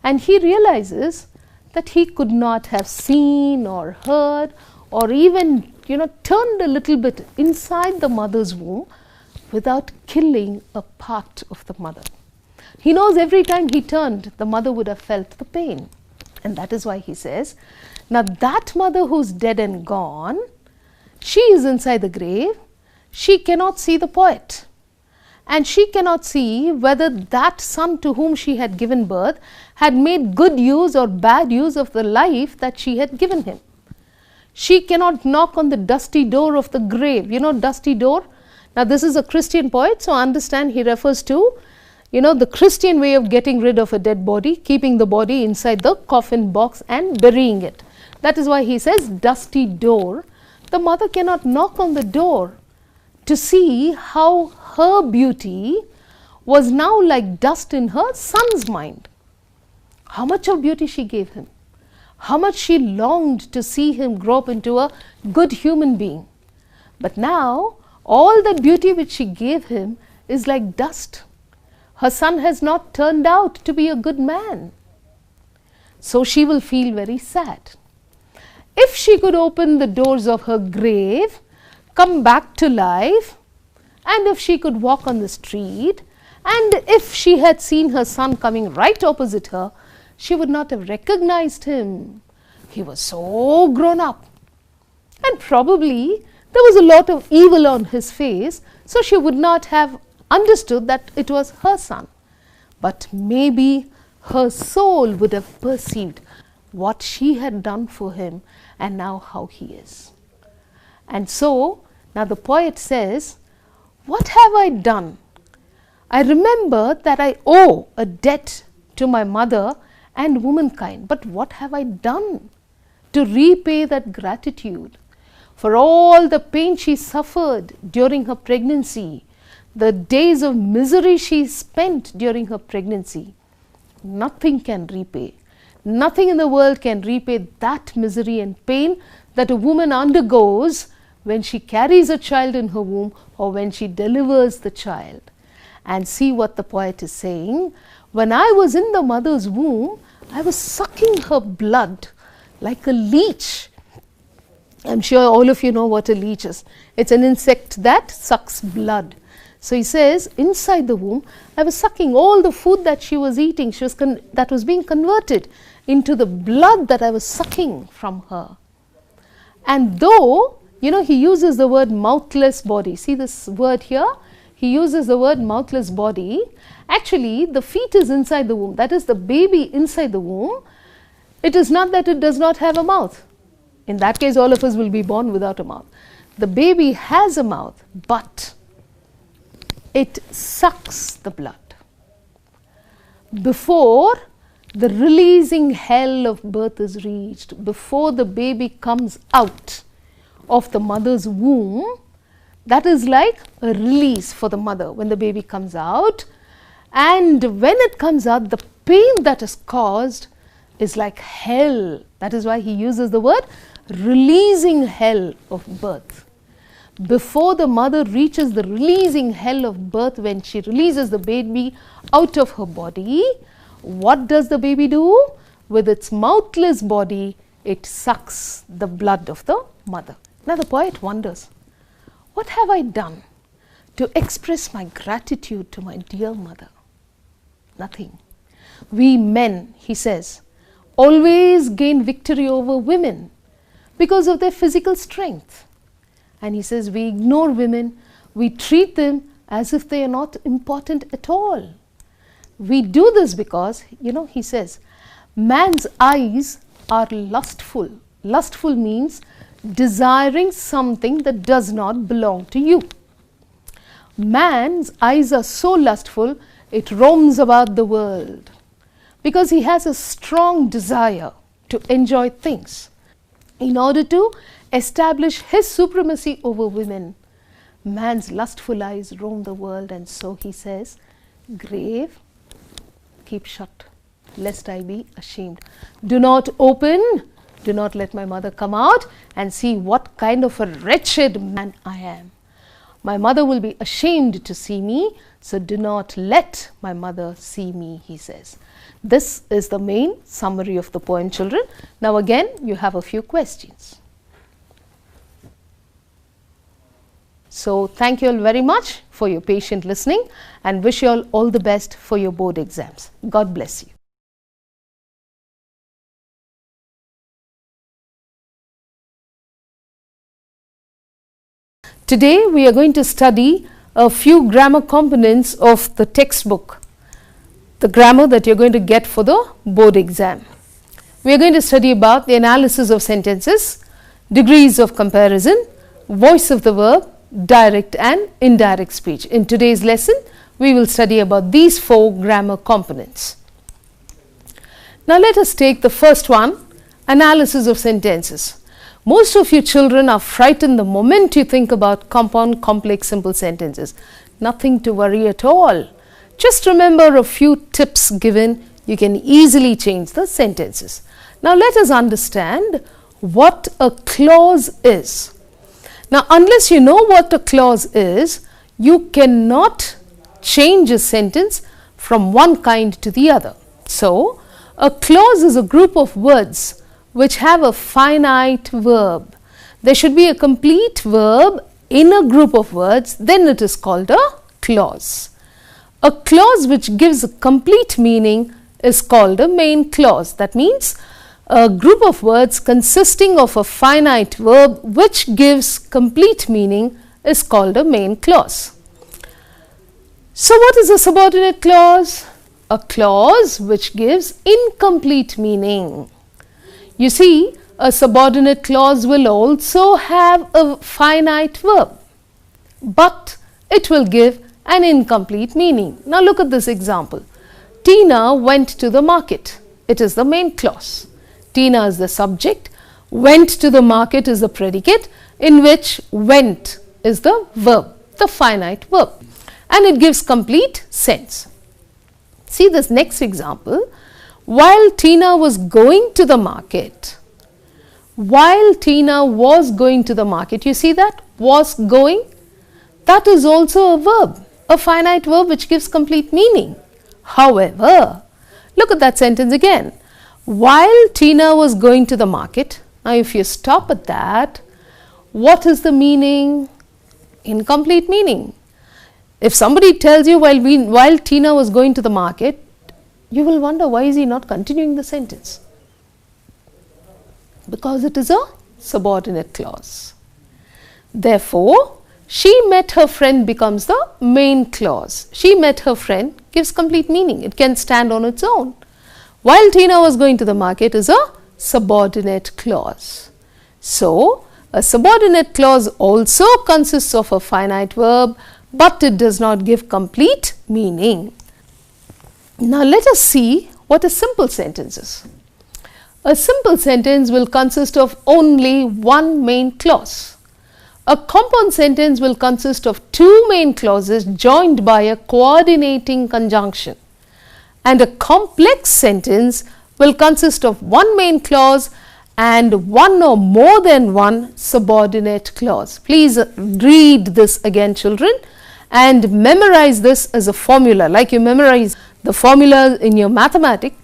Speaker 3: And he realizes that he could not have seen or heard or even, turned a little bit inside the mother's womb without killing a part of the mother. He knows every time he turned, the mother would have felt the pain. And that is why he says, now that mother who's dead and gone, she is inside the grave, she cannot see the poet. And she cannot see whether that son to whom she had given birth had made good use or bad use of the life that she had given him. She cannot knock on the dusty door of the grave. Dusty door. Now this is a Christian poet, so understand he refers to, the Christian way of getting rid of a dead body, keeping the body inside the coffin box and burying it. That is why he says dusty door. The mother cannot knock on the door to see how her beauty was now like dust in her son's mind. How much of beauty she gave him. How much she longed to see him grow up into a good human being. But now, all that beauty which she gave him is like dust. Her son has not turned out to be a good man. So she will feel very sad. If she could open the doors of her grave, come back to life, and if she could walk on the street, and if she had seen her son coming right opposite her, she would not have recognized him. He was so grown up. And probably there was a lot of evil on his face, so she would not have understood that it was her son. But maybe her soul would have perceived what she had done for him and now how he is. And so, now the poet says, what have I done? I remember that I owe a debt to my mother and womankind, but what have I done to repay that gratitude? For all the pain she suffered during her pregnancy, the days of misery she spent during her pregnancy, nothing can repay. Nothing in the world can repay that misery and pain that a woman undergoes when she carries a child in her womb or when she delivers the child. And see what the poet is saying. When I was in the mother's womb, I was sucking her blood like a leech. I'm sure all of you know what a leech is. It's an insect that sucks blood. So he says, inside the womb, I was sucking all the food that she was eating, that was being converted into the blood that I was sucking from her. And though, he uses the word mouthless body. See this word here? He uses the word mouthless body. Actually, the fetus inside the womb, that is the baby inside the womb, it is not that it does not have a mouth. In that case, all of us will be born without a mouth. the baby has a mouth, but it sucks the blood. Before the releasing hell of birth is reached, before the baby comes out of the mother's womb, that is like a release for the mother when the baby comes out. And when it comes out, the pain that is caused is like hell. That is why he uses the word releasing hell of birth. Before the mother reaches the releasing hell of birth, when she releases the baby out of her body, what does the baby do? With its mouthless body, it sucks the blood of the mother. Now the poet wonders, what have I done to express my gratitude to my dear mother? Nothing. We men, he says, always gain victory over women because of their physical strength. And he says we ignore women, we treat them as if they are not important at all. We do this because, he says, man's eyes are lustful. Lustful means desiring something that does not belong to you. Man's eyes are so lustful, it roams about the world because he has a strong desire to enjoy things. In order to establish his supremacy over women, man's lustful eyes roam the world, and so he says, grave, keep shut, lest I be ashamed. Do not open, do not let my mother come out and see what kind of a wretched man I am. My mother will be ashamed to see me, so do not let my mother see me, he says. This is the main summary of the poem, children. Now again, you have a few questions. So thank you all very much for your patient listening and wish you all the best for your board exams. God bless you. Today we are going to study a few grammar components of the textbook, the grammar that you are going to get for the board exam. We are going to study about the analysis of sentences, degrees of comparison, voice of the verb, direct and indirect speech. In today's lesson, we will study about these 4 grammar components. Now let us take the first one, analysis of sentences. Most of you children are frightened the moment you think about compound, complex, simple sentences. Nothing to worry at all. Just remember a few tips given, you can easily change the sentences. Now let us understand what a clause is. Now unless you know what a clause is, you cannot change a sentence from one kind to the other. So a clause is a group of words which have a finite verb. There should be a complete verb in a group of words, then it is called a clause. A clause which gives a complete meaning is called a main clause. That means a group of words consisting of a finite verb which gives complete meaning is called a main clause. So what is a subordinate clause? A clause which gives incomplete meaning. You see, a subordinate clause will also have a finite verb, but it will give an incomplete meaning. Now look at this example. Tina went to the market. It is the main clause. Tina is the subject, went to the market is the predicate, in which went is the verb, the finite verb, and it gives complete sense. See this next example. While Tina was going to the market, while Tina was going to the market, you see that? Was going. That is also a verb, a finite verb which gives complete meaning. However, look at that sentence again. While Tina was going to the market, now if you stop at that, what is the meaning? Incomplete meaning. If somebody tells you while Tina was going to the market, you will wonder why is he not continuing the sentence? Because it is a subordinate clause. Therefore, she met her friend becomes the main clause. She met her friend gives complete meaning. It can stand on its own. While Tina was going to the market is a subordinate clause. So, A subordinate clause also consists of a finite verb, but it does not give complete meaning. Now let us see what a simple sentence is. A simple sentence will consist of only one main clause. A compound sentence will consist of two main clauses joined by a coordinating conjunction. And a complex sentence will consist of one main clause and one or more than one subordinate clause. Please read this again, children, and memorize this as a formula. Like you memorize the formula in your mathematics,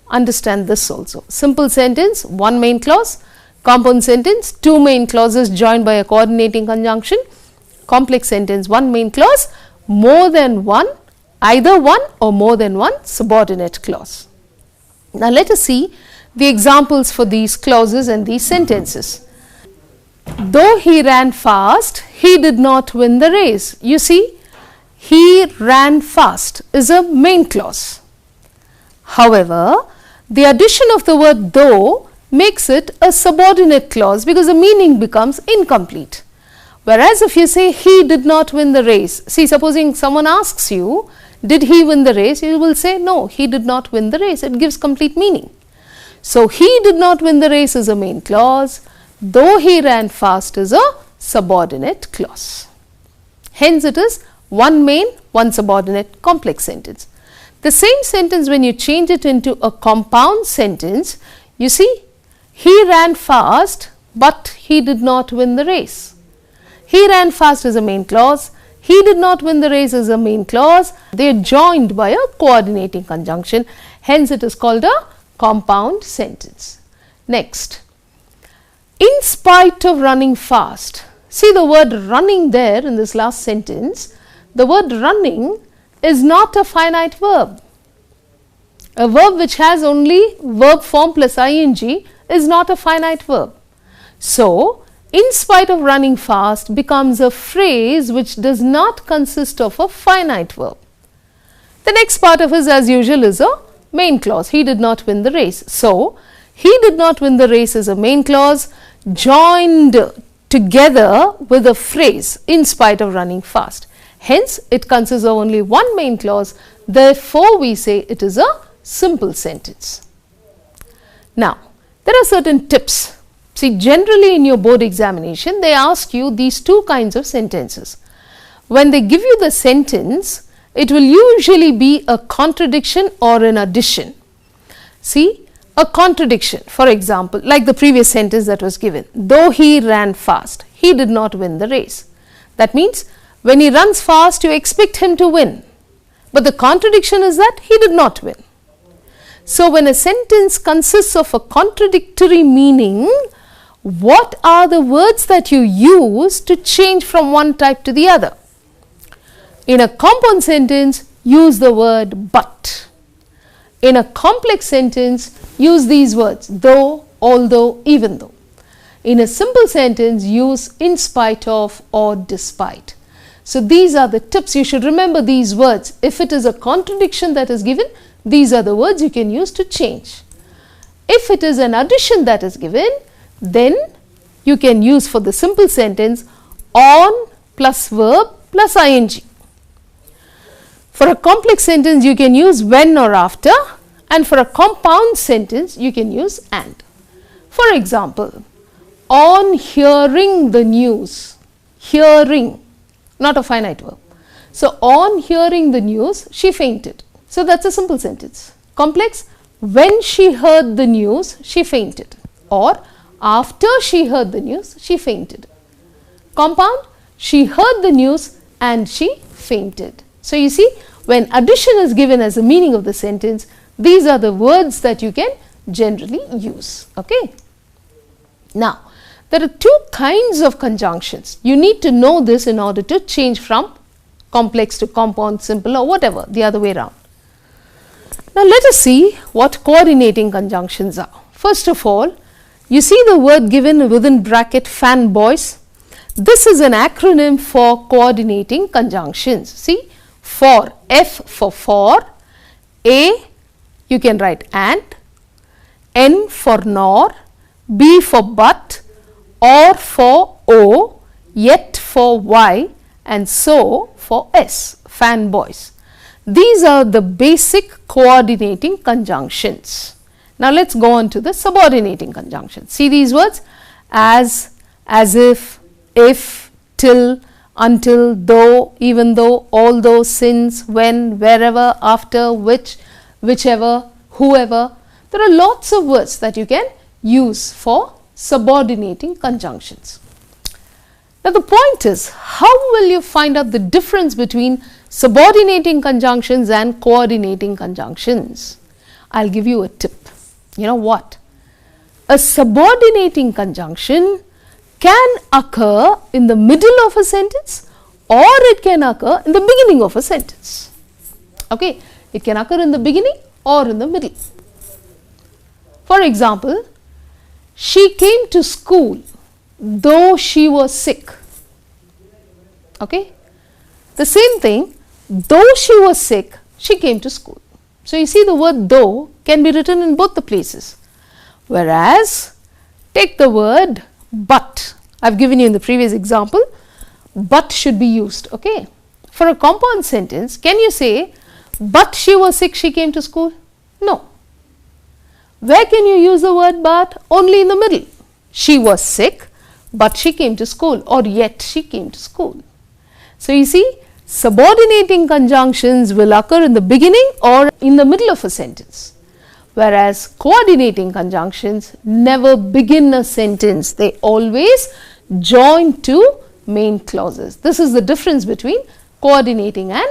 Speaker 3: understand this also. Simple sentence, one main clause. Compound sentence, two main clauses joined by a coordinating conjunction. Complex sentence, one main clause, more than one, either one or more than one subordinate clause. Now let us see the examples for these clauses and these sentences. Though he ran fast, he did not win the race. You see, he ran fast is a main clause. However, the addition of the word though makes it a subordinate clause because the meaning becomes incomplete. Whereas if you say he did not win the race, see, supposing someone asks you, did he win the race? You will say, no, he did not win the race. It gives complete meaning. So, he did not win the race is a main clause, though he ran fast is a subordinate clause. Hence, it is one main, one subordinate complex sentence. The same sentence, when you change it into a compound sentence, you see, he ran fast, but he did not win the race. He ran fast is a main clause. He did not win the race is a main clause. They are joined by a coordinating conjunction. Hence, it is called a compound sentence. Next, in spite of running fast. See the word running there in this last sentence. The word running is not a finite verb. A verb which has only verb form plus ing is not a finite verb. So, in spite of running fast becomes a phrase which does not consist of a finite verb. The next part of it, as usual, is a main clause. He did not win the race. So, he did not win the race is a main clause joined together with a phrase in spite of running fast. Hence, it consists of only one main clause. Therefore, we say it is a simple sentence. Now, there are certain tips. See, generally in your board examination, they ask you these two kinds of sentences. When they give you the sentence, it will usually be a contradiction or an addition. See, a contradiction, for example, like the previous sentence that was given, though he ran fast, he did not win the race. That means, when he runs fast, you expect him to win. But the contradiction is that he did not win. So, when a sentence consists of a contradictory meaning, what are the words that you use to change from one type to the other? In a compound sentence, use the word but. In a complex sentence, use these words though, although, even though. In a simple sentence, use in spite of or despite. So, these are the tips. You should remember these words. If it is a contradiction that is given, these are the words you can use to change. If it is an addition that is given, then you can use for the simple sentence on plus verb plus ing. For a complex sentence, you can use when or after, and for a compound sentence, you can use and. For example, on hearing the news, hearing, not a finite verb. So, on hearing the news, she fainted. So, that is a simple sentence. Complex, when she heard the news, she fainted, or after she heard the news, she fainted. Compound, she heard the news and she fainted. So, you see, when addition is given as the meaning of the sentence, these are the words that you can generally use. Okay. Now, there are two kinds of conjunctions. You need to know this in order to change from complex to compound, simple, or whatever, the other way around. Now, let us see what coordinating conjunctions are. First of all, you see the word given within bracket fanboys. This is an acronym for coordinating conjunctions. See, for, F for, A you can write and, N for nor, B for but, or for O, yet for Y, and so for S, fanboys. These are the basic coordinating conjunctions. Now let's go on to the subordinating conjunctions. See these words: as if, till, until, though, even though, although, since, when, wherever, after, which, whichever, whoever. There are lots of words that you can use for subordinating conjunctions. Now the point is, how will you find out the difference between subordinating conjunctions and coordinating conjunctions? I'll give you a tip. You know what? A subordinating conjunction can occur in the middle of a sentence, or it can occur in the beginning of a sentence. Okay, it can occur in the beginning or in the middle. For example, she came to school though she was sick. Okay, the same thing, though she was sick, she came to school. So you see, the word though can be written in both the places. Whereas, take the word but. I've given you in the previous example, but should be used. Okay, for a compound sentence, can you say, but she was sick, she came to school? No. Where can you use the word but? Only in the middle. She was sick, but she came to school, or yet she came to school. So you see, subordinating conjunctions will occur in the beginning or in the middle of a sentence, whereas coordinating conjunctions never begin a sentence. They always join to main clauses. This is the difference between coordinating and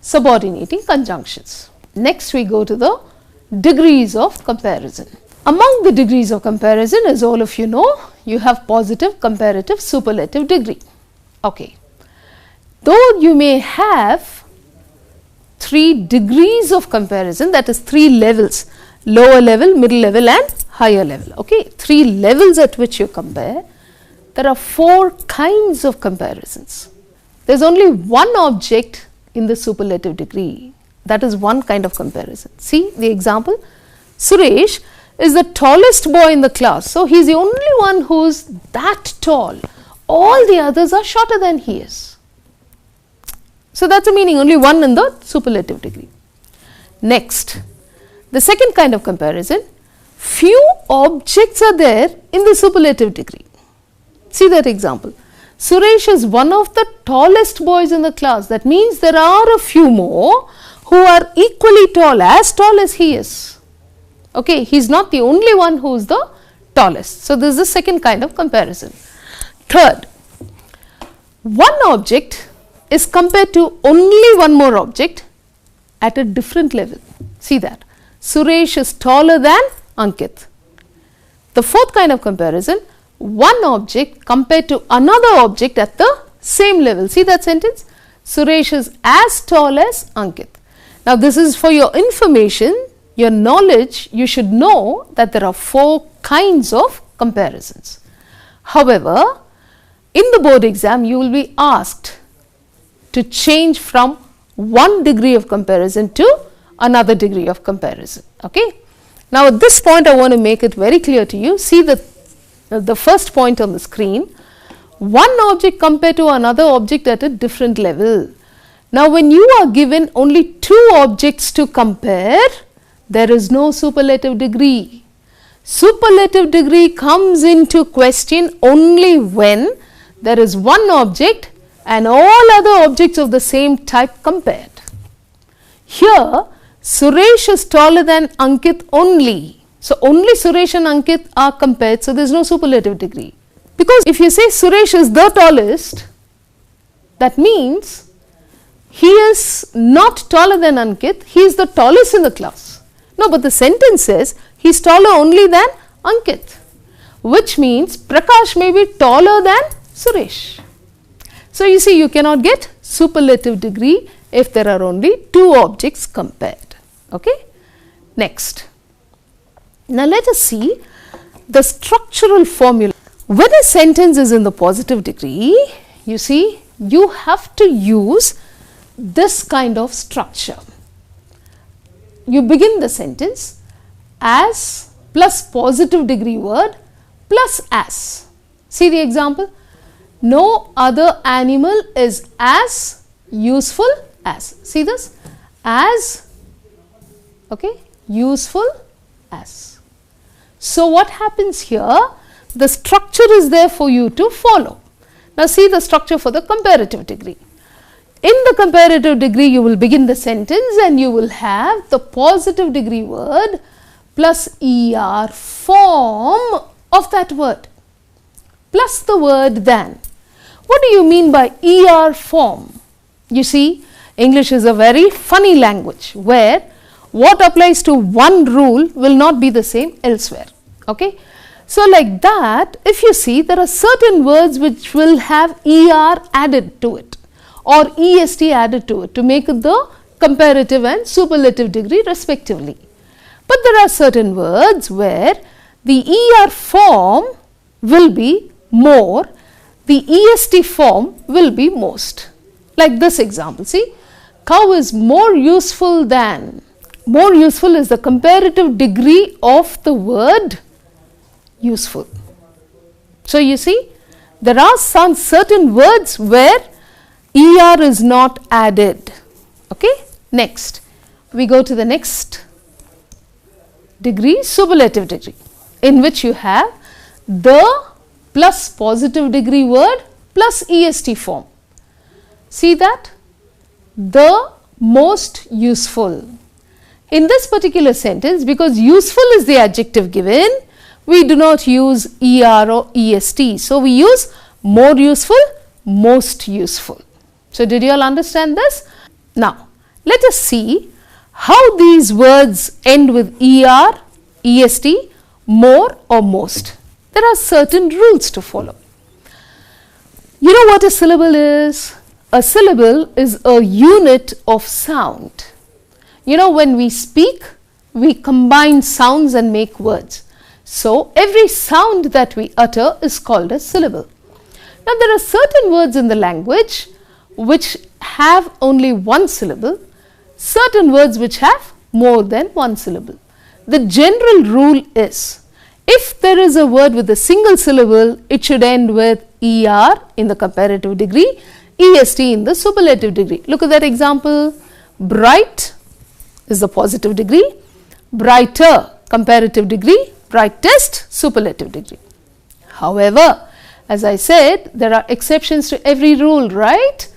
Speaker 3: subordinating conjunctions. Next we go to the degrees of comparison. Among the degrees of comparison, as all of you know, you have positive, comparative, superlative degree. Okay. Though you may have 3 degrees of comparison, that is 3 levels, lower level, middle level and higher level. Okay, 3 levels at which you compare. There are 4 kinds of comparisons. There is only one object in the superlative degree. That is one kind of comparison. See the example. Suresh is the tallest boy in the class. So, he is the only one who is that tall. All the others are shorter than he is. So, that is the meaning, only one in the superlative degree. Next, the second kind of comparison, few objects are there in the superlative degree. See that example. Suresh is one of the tallest boys in the class. That means there are a few more who are equally tall as he is. Okay, he is not the only one who is the tallest. So, this is the second kind of comparison. Third, one object is compared to only one more object at a different level. See that. Suresh is taller than Ankit. The fourth kind of comparison, one object compared to another object at the same level. See that sentence? Suresh is as tall as Ankit. Now, this is for your information, your knowledge. You should know that there are 4 kinds of comparisons. However, in the board exam, you will be asked to change from one degree of comparison to another degree of comparison. Okay. Now, at this point, I want to make it very clear to you. See the first point on the screen. One object compared to another object at a different level. Now, when you are given only 2 objects to compare, there is no superlative degree. Superlative degree comes into question only when there is one object and all other objects of the same type compared. Here, Suresh is taller than Ankit only. So, only Suresh and Ankit are compared. So, there is no superlative degree. Because if you say Suresh is the tallest, that means he is not taller than Ankit, he is the tallest in the class. No, but the sentence says he is taller only than Ankit, which means Prakash may be taller than Suresh. So, you see, you cannot get superlative degree if there are only 2 objects compared. Okay. Next. Now, let us see the structural formula. When a sentence is in the positive degree, you see, you have to use this kind of structure. You begin the sentence as plus positive degree word plus as. See the example. No other animal is as useful as. See this? As, okay, useful as. So what happens here? The structure is there for you to follow. Now see the structure for the comparative degree. In the comparative degree, you will begin the sentence and you will have the positive degree word plus er form of that word plus the word than. What do you mean by er form? You see, English is a very funny language where what applies to one rule will not be the same elsewhere. Okay? So like that, if you see, there are certain words which will have er added to it or est added to it to make it the comparative and superlative degree respectively. But there are certain words where the er form will be more, the est form will be most. Like this example, see, cow is more useful than. More useful is the comparative degree of the word useful. So you see, there are some certain words where er is not added. Okay. Next, we go to the next degree, superlative degree, in which you have the plus positive degree word plus est form. See that? The most useful. In this particular sentence, because useful is the adjective given, we do not use er or est. So we use more useful, most useful. So did you all understand this? Now let us see how these words end with er, est, more or most. There are certain rules to follow. You know what a syllable is? A syllable is a unit of sound. You know, when we speak, we combine sounds and make words. So every sound that we utter is called a syllable. Now there are certain words in the language which have only one syllable, certain words which have more than one syllable. The general rule is, if there is a word with a single syllable, it should end with er in the comparative degree, est in the superlative degree. Look at that example. Bright is the positive degree, brighter comparative degree, brightest superlative degree. However, as I said, there are exceptions to every rule, right?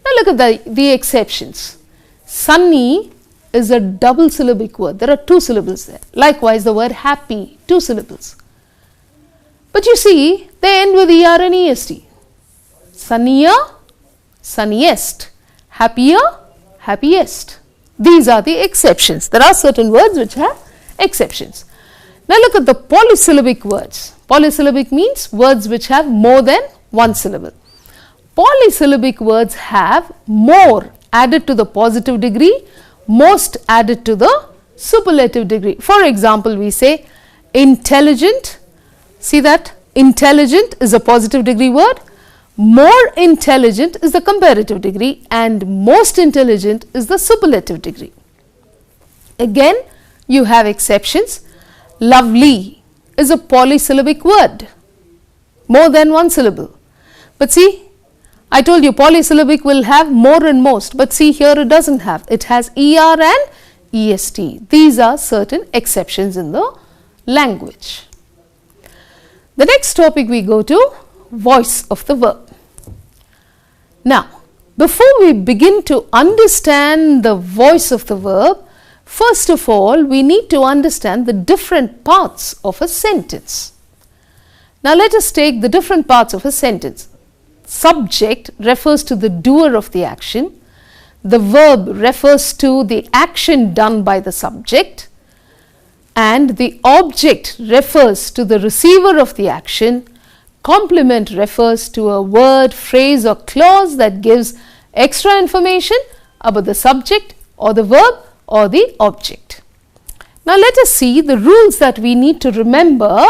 Speaker 3: Now look at the exceptions. Sunny is a double syllabic word. There are two syllables there. Likewise, the word happy, two syllables. But you see, they end with er and est. Sunnier, sunniest. Happier, happiest. These are the exceptions. There are certain words which have exceptions. Now look at the polysyllabic words. Polysyllabic means words which have more than one syllable. Polysyllabic words have more added to the positive degree, most added to the superlative degree. For example, we say intelligent. See that? Intelligent is a positive degree word. More intelligent is the comparative degree and most intelligent is the superlative degree. Again, you have exceptions. Lovely is a polysyllabic word, more than one syllable. But see, I told you polysyllabic will have more and most, but see here it doesn't have. It has er and est. These are certain exceptions in the language. The next topic we go to, voice of the verb. Now, before we begin to understand the voice of the verb, first of all, we need to understand the different parts of a sentence. Now, let us take the different parts of a sentence. Subject refers to the doer of the action. The verb refers to the action done by the subject. And the object refers to the receiver of the action. Complement refers to a word, phrase or clause that gives extra information about the subject or the verb or the object. Now let us see the rules that we need to remember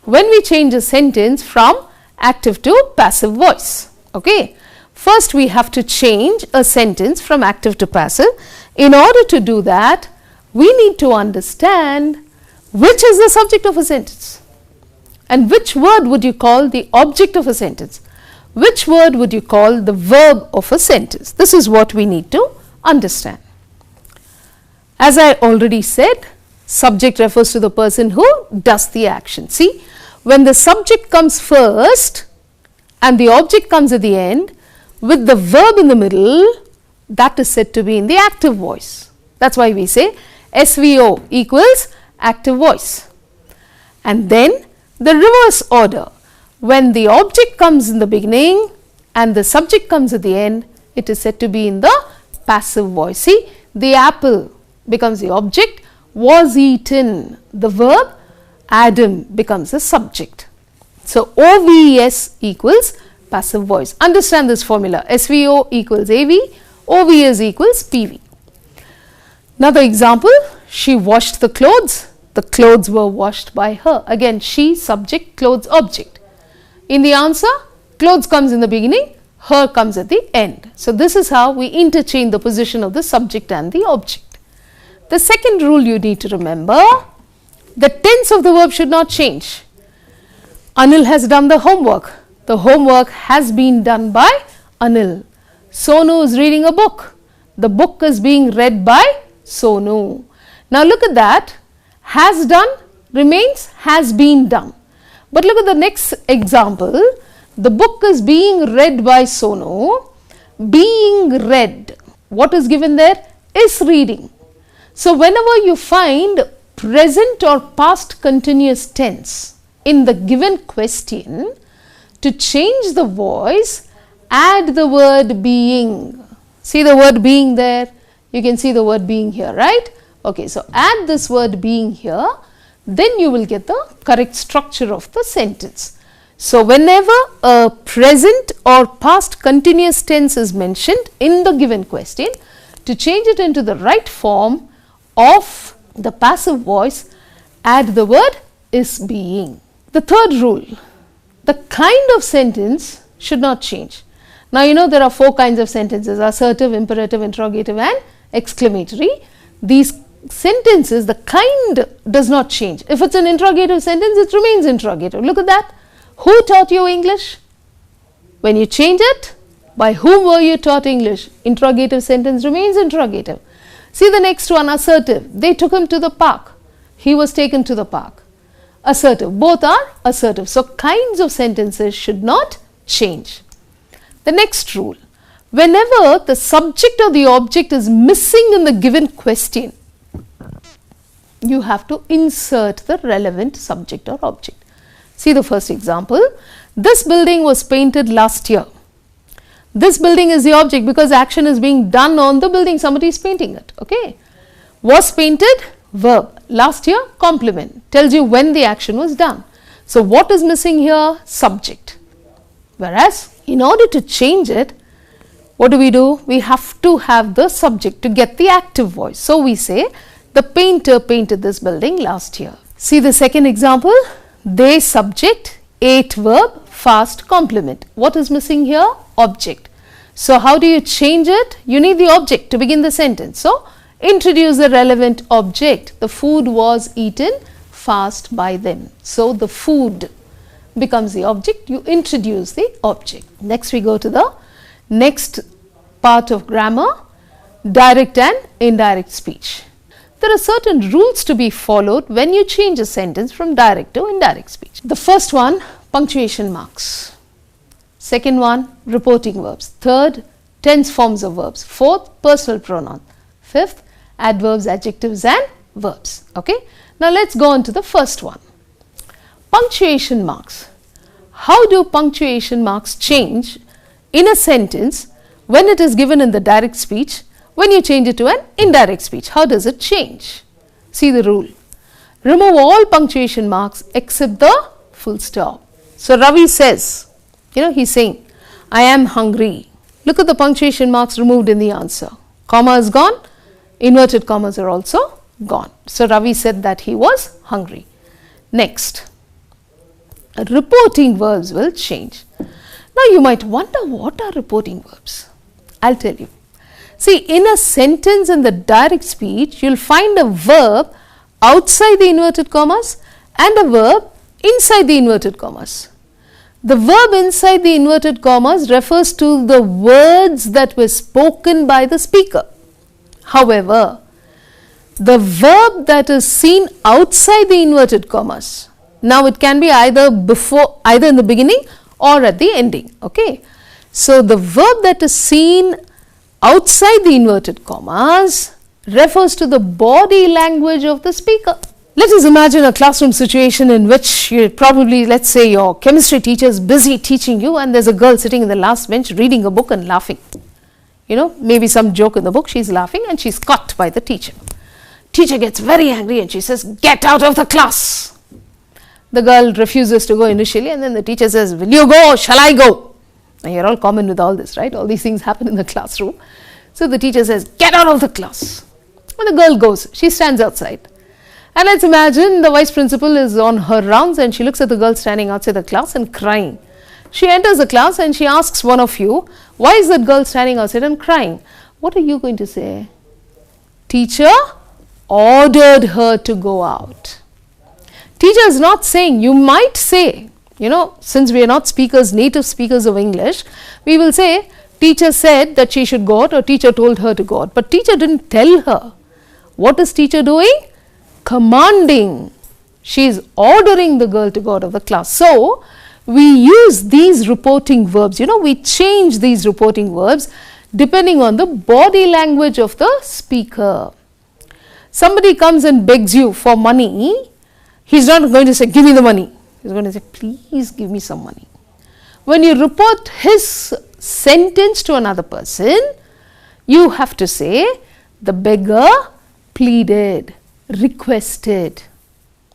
Speaker 3: when we change a sentence from active to passive voice. Okay. First we have to change a sentence from active to passive. In order to do that, we need to understand which is the subject of a sentence. And which word would you call the object of a sentence? Which word would you call the verb of a sentence? This is what we need to understand. As I already said, subject refers to the person who does the action. See, when the subject comes first and the object comes at the end with the verb in the middle, that is said to be in the active voice. That is why we say SVO equals active voice. And then the reverse order, when the object comes in the beginning and the subject comes at the end, it is said to be in the passive voice. See, the apple becomes the object, was eaten, the verb, Adam becomes the subject. So, OVS equals passive voice. Understand this formula, SVO equals AV, OVS equals PV. Another example, she washed the clothes were washed by her. Again, she, subject, clothes, object. In the answer, clothes comes in the beginning, her comes at the end. So, this is how we interchange the position of the subject and the object. The second rule you need to remember, the tense of the verb should not change. Anil has done the homework. The homework has been done by Anil. Sonu is reading a book. The book is being read by Sonu. Now look at that. Has done remains has been done. But look at the next example. The book is being read by Sonu. Being read. What is given there? Is reading. So whenever you find present or past continuous tense in the given question, to change the voice, add the word being. See the word being there? You can see the word being here, right? Okay, so add this word being here, then you will get the correct structure of the sentence. So whenever a present or past continuous tense is mentioned in the given question, to change it into the right form of the passive voice, add the word is being. The third rule, the kind of sentence should not change. Now you know there are 4 kinds of sentences: assertive, imperative, interrogative and exclamatory. These sentences, the kind does not change. If it's an interrogative sentence, it remains interrogative. Look at that. Who taught you English? When you change it, by whom were you taught English? Interrogative sentence remains interrogative. See the next one, assertive. They took him to the park. He was taken to the park. Assertive. Both are assertive. So, kinds of sentences should not change. The next rule, whenever the subject or the object is missing in the given question, you have to insert the relevant subject or object. See the first example. This building was painted last year. This building is the object because action is being done on the building. Somebody is painting it. Okay. Was painted, verb. Last year, complement. Tells you when the action was done. So, what is missing here? Subject. Whereas, in order to change it, what do? We have to have the subject to get the active voice. So, we say, the painter painted this building last year. See the second example. They, subject, ate, verb, fast, complement. What is missing here? Object. So, how do you change it? You need the object to begin the sentence. So, introduce the relevant object. The food was eaten fast by them. So, the food becomes the object. You introduce the object. Next, we go to the next part of grammar, direct and indirect speech. There are certain rules to be followed when you change a sentence from direct to indirect speech. The first one, punctuation marks. Second one, reporting verbs. Third, tense forms of verbs. Fourth, personal pronoun. Fifth, adverbs, adjectives and verbs. Okay. Now, let's go on to the first one. Punctuation marks. How do punctuation marks change in a sentence when it is given in the direct speech? When you change it to an indirect speech, how does it change? See the rule. Remove all punctuation marks except the full stop. So, Ravi says, he's saying, I am hungry. Look at the punctuation marks removed in the answer. Comma is gone. Inverted commas are also gone. So, Ravi said that he was hungry. Next, reporting verbs will change. Now, you might wonder, what are reporting verbs? I'll tell you. See, in a sentence in the direct speech, you'll find a verb outside the inverted commas and a verb inside the inverted commas. The verb inside the inverted commas refers to the words that were spoken by the speaker. However, the verb that is seen outside the inverted commas, now it can be either in the beginning or at the ending. Okay. So, the verb that is seen outside the inverted commas refers to the body language of the speaker. Let us imagine a classroom situation in which you probably, let's say your chemistry teacher is busy teaching you and there's a girl sitting in the last bench reading a book and laughing. You know, maybe some joke in the book, she's laughing and she's caught by the teacher. Teacher gets very angry and she says, "Get out of the class." The girl refuses to go initially and then the teacher says, "Will you go or shall I go?" Now you're all common with all this, right? All these things happen in the classroom. So the teacher says, "Get out of the class." And the girl goes, she stands outside. And let's imagine the vice principal is on her rounds and she looks at the girl standing outside the class and crying. She enters the class and she asks one of you, "Why is that girl standing outside and crying?" What are you going to say? Teacher ordered her to go out. Teacher is not saying, you might say, you know, since we are not speakers, native speakers of English, we will say, teacher said that she should go out or teacher told her to go out. But teacher didn't tell her. What is teacher doing? Commanding. She is ordering the girl to go out of the class. So, we use these reporting verbs, you know, we change these reporting verbs depending on the body language of the speaker. Somebody comes and begs you for money, he's not going to say, "Give me the money." He's going to say, "Please give me some money." When you report his sentence to another person, you have to say, "The beggar pleaded, requested."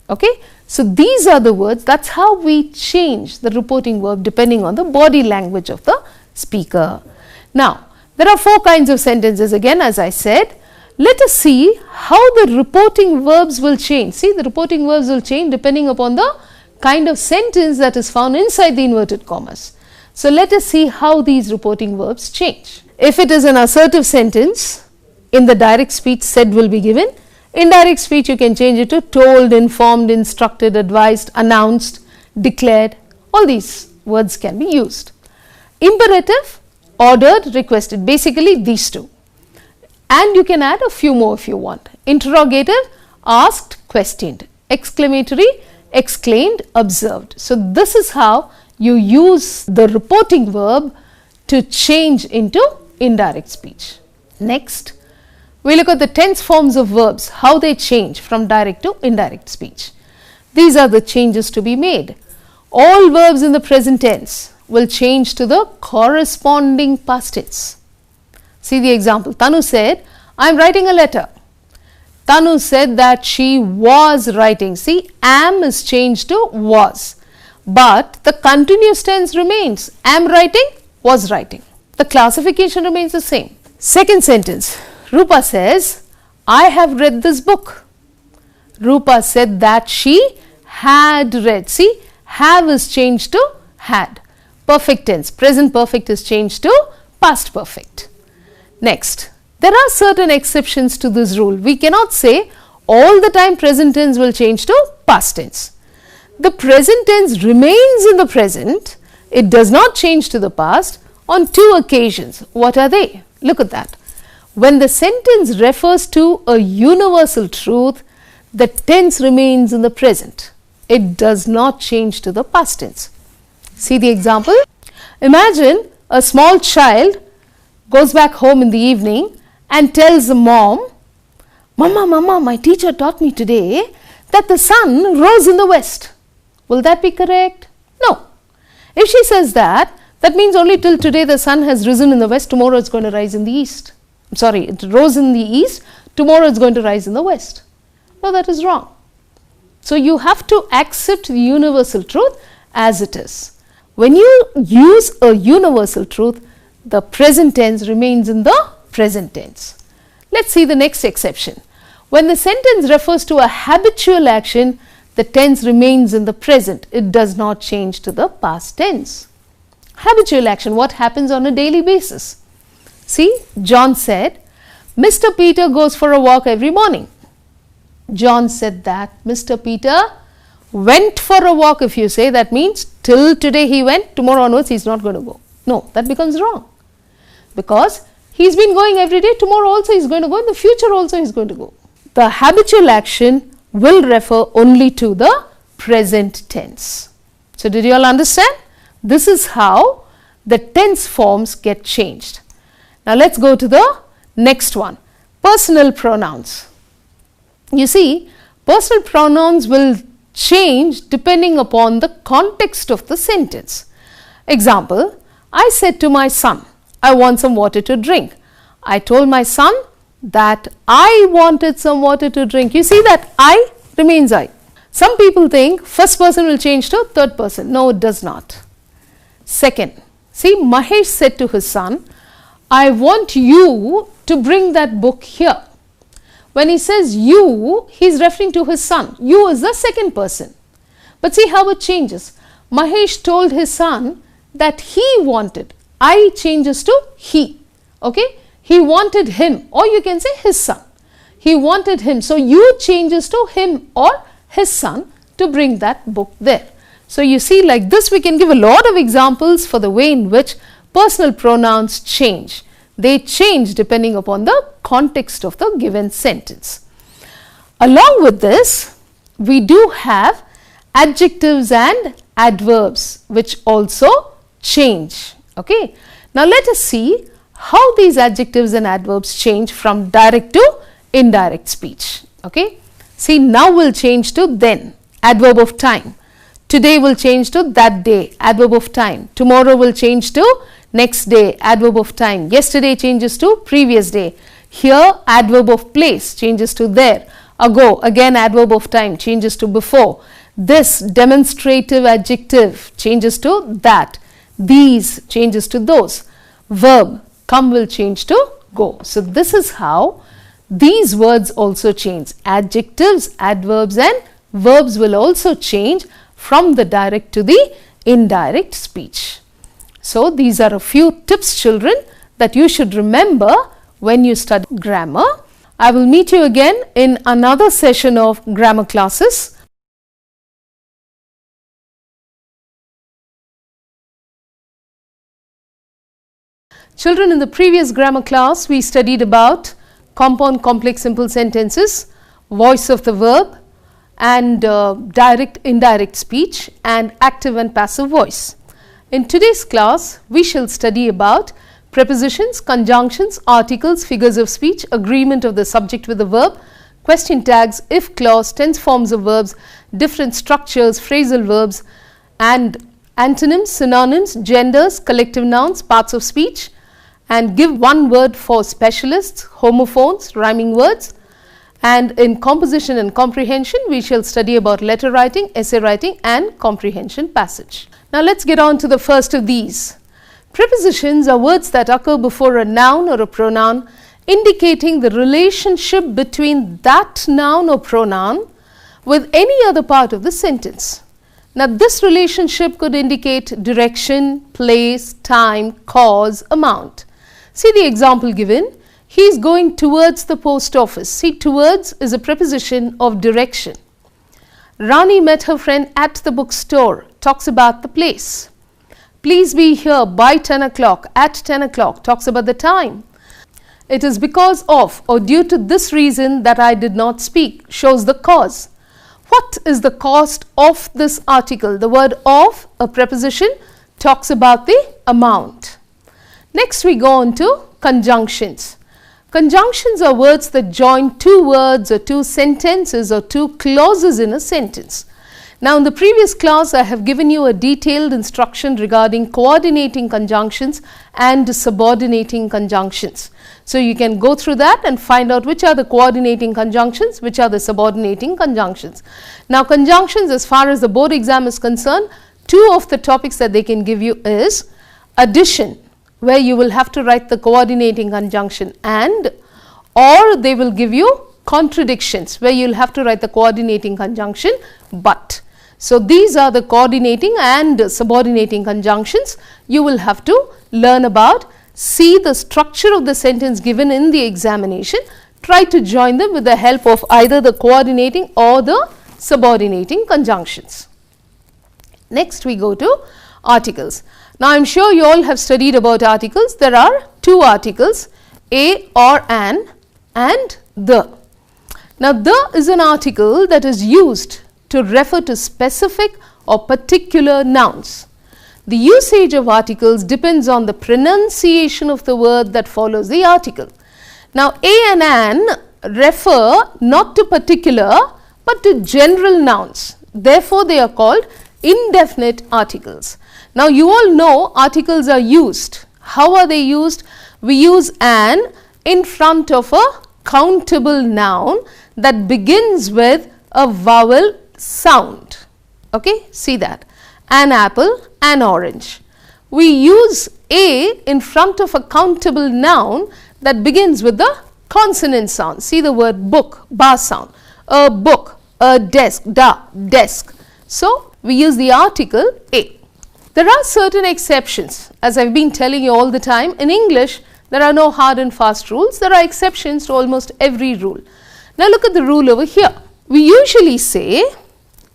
Speaker 3: Okay. So, these are the words, that's how we change the reporting verb depending on the body language of the speaker. Now, there are 4 kinds of sentences again, as I said. Let us see how the reporting verbs will change. See, the reporting verbs will change depending upon the kind of sentence that is found inside the inverted commas. So, let us see how these reporting verbs change. If it is an assertive sentence, in the direct speech said will be given. Indirect speech you can change it to told, informed, instructed, advised, announced, declared. All these words can be used. Imperative, ordered, requested, basically these 2. And you can add a few more if you want. Interrogative, asked, questioned. Exclamatory, exclaimed, observed. So, this is how you use the reporting verb to change into indirect speech. Next, we look at the tense forms of verbs, how they change from direct to indirect speech. These are the changes to be made. All verbs in the present tense will change to the corresponding past tense. See the example. Tanu said, "I am writing a letter." Tanu said that she was writing. See, am is changed to was. But the continuous tense remains. Am writing, was writing. The classification remains the same. Second sentence. Rupa says, "I have read this book." Rupa said that she had read. See, have is changed to had. Perfect tense. Present perfect is changed to past perfect. Next, there are certain exceptions to this rule. We cannot say all the time present tense will change to past tense. The present tense remains in the present. It does not change to the past on 2 occasions. What are they? Look at that. When the sentence refers to a universal truth, the tense remains in the present. It does not change to the past tense. See the example. Imagine a small child goes back home in the evening and tells the mom, Mama, my teacher taught me today that the sun rose in the west." Will that be correct? No. If she says that, that means only till today the sun has risen in the west, tomorrow it's going to rise in the east. Sorry, it rose in the east, tomorrow it's going to rise in the west. No, that is wrong. So, you have to accept the universal truth as it is. When you use a universal truth, the present tense remains in the present tense. Let's see the next exception. When the sentence refers to a habitual action, the tense remains in the present. It does not change to the past tense. Habitual action, what happens on a daily basis? See, John said, "Mr. Peter goes for a walk every morning." John said that Mr. Peter Went for a walk, if you say, that means till today he went, tomorrow onwards he is not going to go. No, that becomes wrong. Because he has been going every day, tomorrow also he is going to go, in the future also he is going to go. The habitual action will refer only to the present tense. So, did you all understand? This is how the tense forms get changed. Now, let us go to the next one, personal pronouns. You see, personal pronouns will change depending upon the context of the sentence. Example, I said to my son, I want some water to drink. I told my son that I wanted some water to drink. You see that I remains I. Some people think first person will change to third person. No, it does not. Second, see, Mahesh said to his son, I want you to bring that book here. When he says you, he is referring to his son. You is the second person. But see how it changes. Mahesh told his son that he wanted. I changes to he. Okay? He wanted him, or you can say his son. He wanted him. So, you changes to him or his son to bring that book there. So, you see, like this we can give a lot of examples for the way in which personal pronouns change. They change depending upon the context of the given sentence. Along with this, we do have adjectives and adverbs which also change. Okay. Now, let us see how these adjectives and adverbs change from direct to indirect speech. Okay. See, now will change to then, adverb of time. Today will change to that day, adverb of time. Tomorrow will change to next day, adverb of time. Yesterday changes to previous day. Here, adverb of place changes to there. Ago, again adverb of time changes to before. This demonstrative adjective changes to that. These changes to those. Verb, come will change to go. So, this is how these words also change. Adjectives, adverbs and verbs will also change from the direct to the indirect speech. So, these are a few tips, children, that you should remember when you study grammar. I will meet you again in another session of grammar classes. Children, in the previous grammar class, we studied about compound, complex, simple sentences, voice of the verb, and direct, indirect speech, and active and passive voice. In today's class, we shall study about prepositions, conjunctions, articles, figures of speech, agreement of the subject with the verb, question tags, if clause, tense forms of verbs, different structures, phrasal verbs, and antonyms, synonyms, genders, collective nouns, parts of speech, and give one word for specialists, homophones, rhyming words. And in composition and comprehension, we shall study about letter writing, essay writing, and comprehension passage. Now, let's get on to the first of these. Prepositions are words that occur before a noun or a pronoun, indicating the relationship between that noun or pronoun with any other part of the sentence. Now, this relationship could indicate direction, place, time, cause, amount. See the example given. He is going towards the post office. See, towards is a preposition of direction. Rani met her friend at the bookstore, talks about the place. Please be here by 10 o'clock, at 10 o'clock, talks about the time. It is because of or due to this reason that I did not speak, shows the cause. What is the cost of this article? The word of, a preposition, talks about the amount. Next, we go on to conjunctions. Conjunctions are words that join two words or two sentences or two clauses in a sentence. Now, in the previous class, I have given you a detailed instruction regarding coordinating conjunctions and subordinating conjunctions. So, you can go through that and find out which are the coordinating conjunctions, which are the subordinating conjunctions. Now, conjunctions, as far as the board exam is concerned, two of the topics that they can give you is addition, where you will have to write the coordinating conjunction, and or they will give you contradictions, where you will have to write the coordinating conjunction but. So, these are the coordinating and subordinating conjunctions you will have to learn about. See the structure of the sentence given in the examination, try to join them with the help of either the coordinating or the subordinating conjunctions. Next we go to articles. Now I am sure you all have studied about articles. There are two articles, a or an and the. Now the is an article that is used to refer to specific or particular nouns. The usage of articles depends on the pronunciation of the word that follows the article. Now a and an refer not to particular but to general nouns. Therefore they are called indefinite articles. Now you all know articles are used. How are they used? We use an in front of a countable noun that begins with a vowel sound. Okay, see that. An apple, an orange. We use a in front of a countable noun that begins with the consonant sound. See the word book, ba sound. A book, a desk, da, desk. So we use the article a. There are certain exceptions. As I've been telling you all the time, in English there are no hard and fast rules. There are exceptions to almost every rule. Now look at the rule over here. We usually say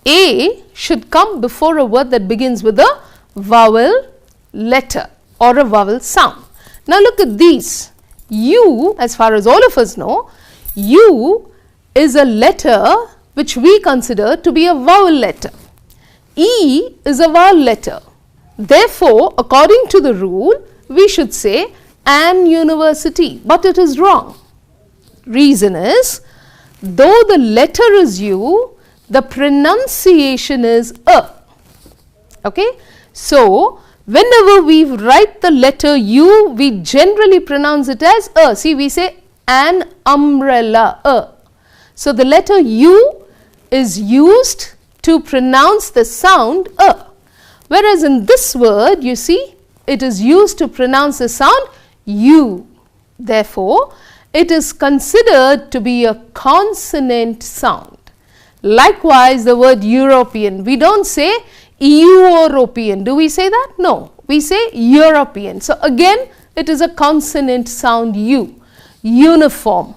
Speaker 3: a should come before a word that begins with a vowel letter or a vowel sound. Now look at these. U, as far as all of us know, U is a letter which we consider to be a vowel letter. E is a vowel letter. Therefore, according to the rule, we should say an university, but it is wrong. Reason is, though the letter is U, the pronunciation is a. Okay? So, whenever we write the letter U, we generally pronounce it as a. See, we say an umbrella, a. So, the letter U is used to pronounce the sound a. Whereas in this word, you see, it is used to pronounce the sound U. Therefore, it is considered to be a consonant sound. Likewise, the word European, we don't say European. Do we say that? No, we say European. So again, it is a consonant sound U. Uniform.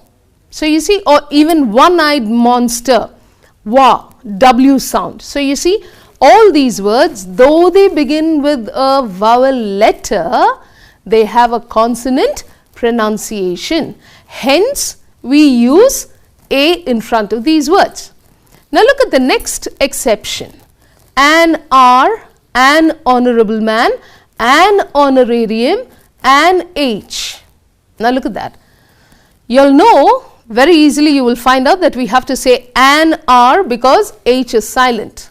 Speaker 3: So you see, or even one-eyed monster, wa, W sound. So you see, all these words, though they begin with a vowel letter, they have a consonant pronunciation. Hence, we use a in front of these words. Now look at the next exception. An R, an honorable man, an honorarium, an H. Now look at that. You'll know very easily, you will find out that we have to say an R because H is silent.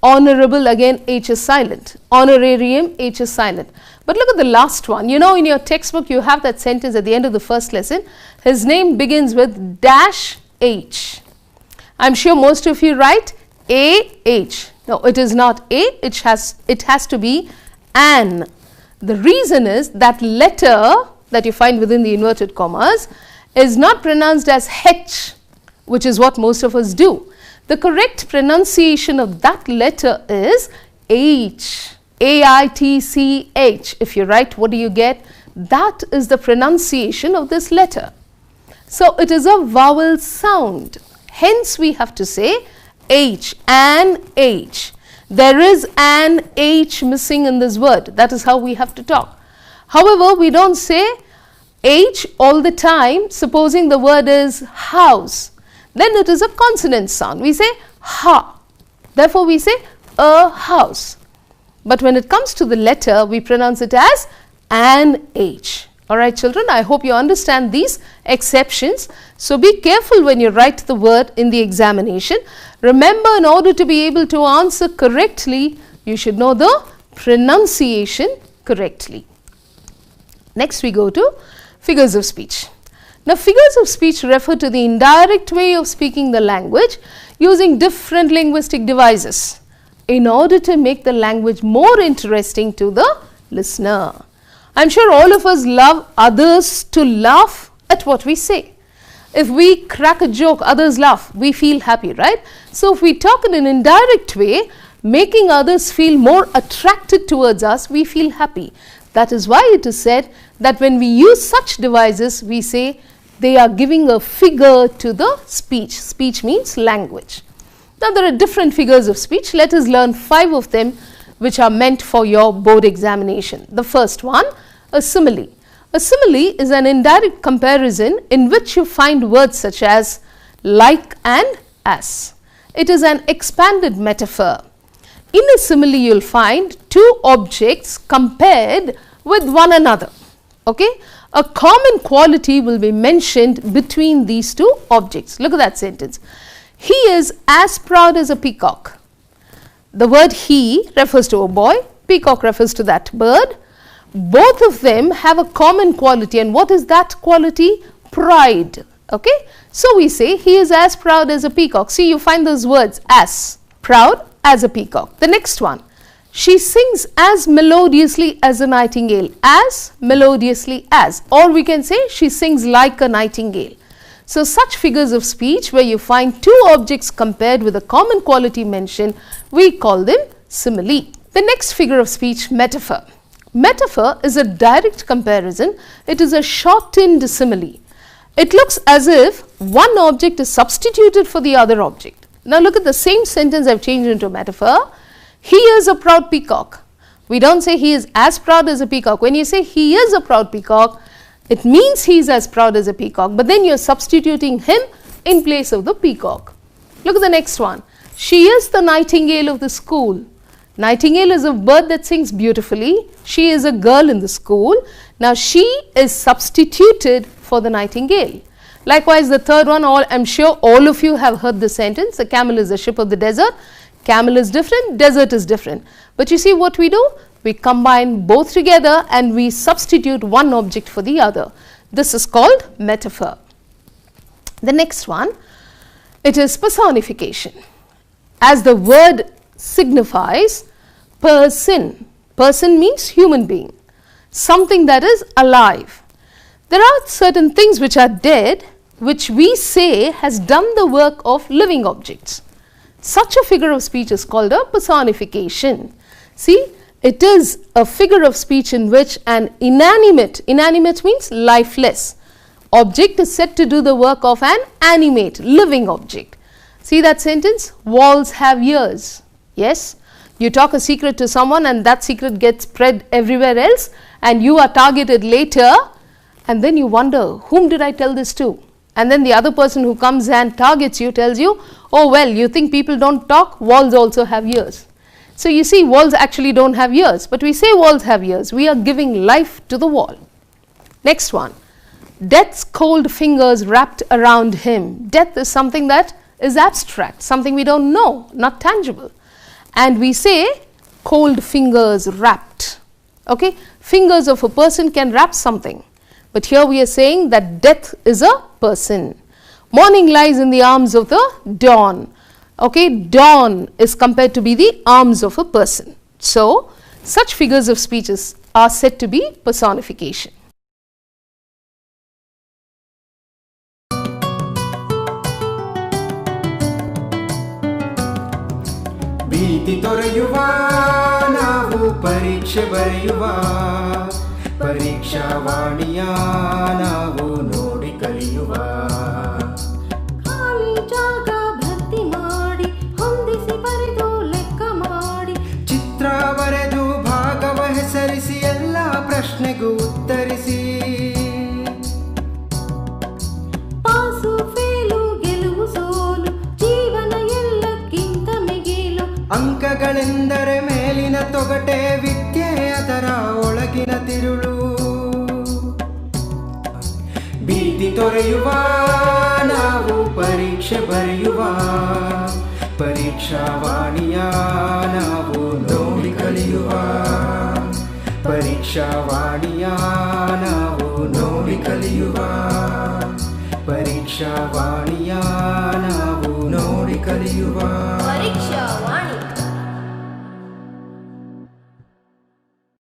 Speaker 3: Honorable, again H is silent. Honorarium, H is silent. But look at the last one. You know, in your textbook you have that sentence at the end of the first lesson. His name begins with dash H. I'm sure most of you write A-H. No, it is not A, it has to be an. The reason is that letter that you find within the inverted commas is not pronounced as H, which is what most of us do. The correct pronunciation of that letter is H, A-I-T-C-H. If you write, what do you get? That is the pronunciation of this letter. So it is a vowel sound. Hence we have to say H, an H. There is an H missing in this word. That is how we have to talk. However, we don't say H all the time. Supposing the word is house, then it is a consonant sound. We say ha. Therefore, we say a house. But when it comes to the letter, we pronounce it as an H. Alright children, I hope you understand these exceptions. So be careful when you write the word in the examination. Remember, in order to be able to answer correctly, you should know the pronunciation correctly. Next we go to figures of speech. Now figures of speech refer to the indirect way of speaking the language using different linguistic devices in order to make the language more interesting to the listener. I'm sure all of us love others to laugh at what we say. If we crack a joke, others laugh, we feel happy, right? So if we talk in an indirect way, making others feel more attracted towards us, we feel happy. That is why it is said that when we use such devices, we say they are giving a figure to the speech. Speech means language. Now there are different figures of speech. Let us learn 5 of them which are meant for your board examination. The first one, a simile. A simile is an indirect comparison in which you find words such as like and as. It is an expanded metaphor. In a simile you will find 2 objects compared with one another. Okay? A common quality will be mentioned between these 2 objects. Look at that sentence. He is as proud as a peacock. The word he refers to a boy, peacock refers to that bird. Both of them have a common quality, and what is that quality? Pride. Okay? So we say he is as proud as a peacock. See, you find those words as, proud as a peacock. The next one, she sings as melodiously as a nightingale. As melodiously as, or we can say she sings like a nightingale. So such figures of speech where you find 2 objects compared with a common quality mentioned, we call them simile. The next figure of speech, metaphor. Metaphor is a direct comparison. It is a shortened simile. It looks as if one object is substituted for the other object. Now look at the same sentence I have changed into a metaphor. He is a proud peacock. We don't say he is as proud as a peacock. When you say he is a proud peacock, it means he is as proud as a peacock, but then you are substituting him in place of the peacock. Look at the next one. She is the nightingale of the school. Nightingale is a bird that sings beautifully. She is a girl in the school. Now she is substituted for the nightingale. Likewise, the third one, I am sure all of you have heard the sentence, the camel is the ship of the desert. Camel is different, desert is different. But you see what we do? We combine both together and we substitute one object for the other. This is called metaphor. The next one, it is personification. As the word signifies, person. Person means human being, something that is alive. There are certain things which are dead, which we say has done the work of living objects. Such a figure of speech is called a personification. See, it is a figure of speech in which an inanimate means lifeless, object is said to do the work of an animate, living object. See that sentence? Walls have ears. Yes, you talk a secret to someone and that secret gets spread everywhere else and you are targeted later and then you wonder, whom did I tell this to? And then the other person who comes and targets you tells you, oh well, you think people don't talk? Walls also have ears. So you see, walls actually don't have ears, but we say walls have ears. We are giving life to the wall. Next one, death's cold fingers wrapped around him. Death is something that is abstract, something we don't know, not tangible. And we say cold fingers wrapped. Okay, fingers of a person can wrap something. But here we are saying that death is a person. Morning lies in the arms of the dawn. Okay, dawn is compared to be the arms of a person. So, such figures of speeches are said to be personification.
Speaker 1: ಭೀತಿ ತೊರೆಯುವ ನಾವು ಪರೀಕ್ಷೆ ಬರೆಯುವ ಪರೀಕ್ಷಾವಾಣಿಯ ನಾವು ನೋಡಿ ಕಲಿಯುವ
Speaker 2: ಖಾಲಿ ಜಾಗ ಭರ್ತಿ ಮಾಡಿ ಹೊಂದಿಸಿ ಬರೆದು ಲೆಕ್ಕ ಮಾಡಿ
Speaker 1: ಚಿತ್ರ ಬರೆದು ಭಾಗವ ಹೆಸರಿಸಿ ಎಲ್ಲ ಪ್ರಶ್ನೆಗೂ ಉತ್ತರಿಸಿ
Speaker 2: ಪಾಸು ಫೇಲು ಗೆಲುವು ಸೋಲು ಜೀವನ ಎಲ್ಲಕ್ಕಿಂತ ಮಿಗಿಲು
Speaker 1: ಅಂಕಗಳೆಂದರೆ ಮೇಲಿನ ತೊಗಟೆ ವಿದ್ಯೆ ಅದರ ಒಳಗಿನ ತಿರುಳು ಭೀತಿ ತೊರೆಯುವ ನಾವು ಪರೀಕ್ಷೆ ಬರೆಯುವ ಪರೀಕ್ಷಾವಾಣಿಯ ನಾವು ನೋಡಿ ಕಲಿಯುವ ಪರೀಕ್ಷಾವಾಣಿಯ ನಾವು ನೋಡಿ ಕಲಿಯುವ ಪರೀಕ್ಷಾವಾಣಿಯ ನಾವು ನೋಡಿ ಕಲಿಯುವ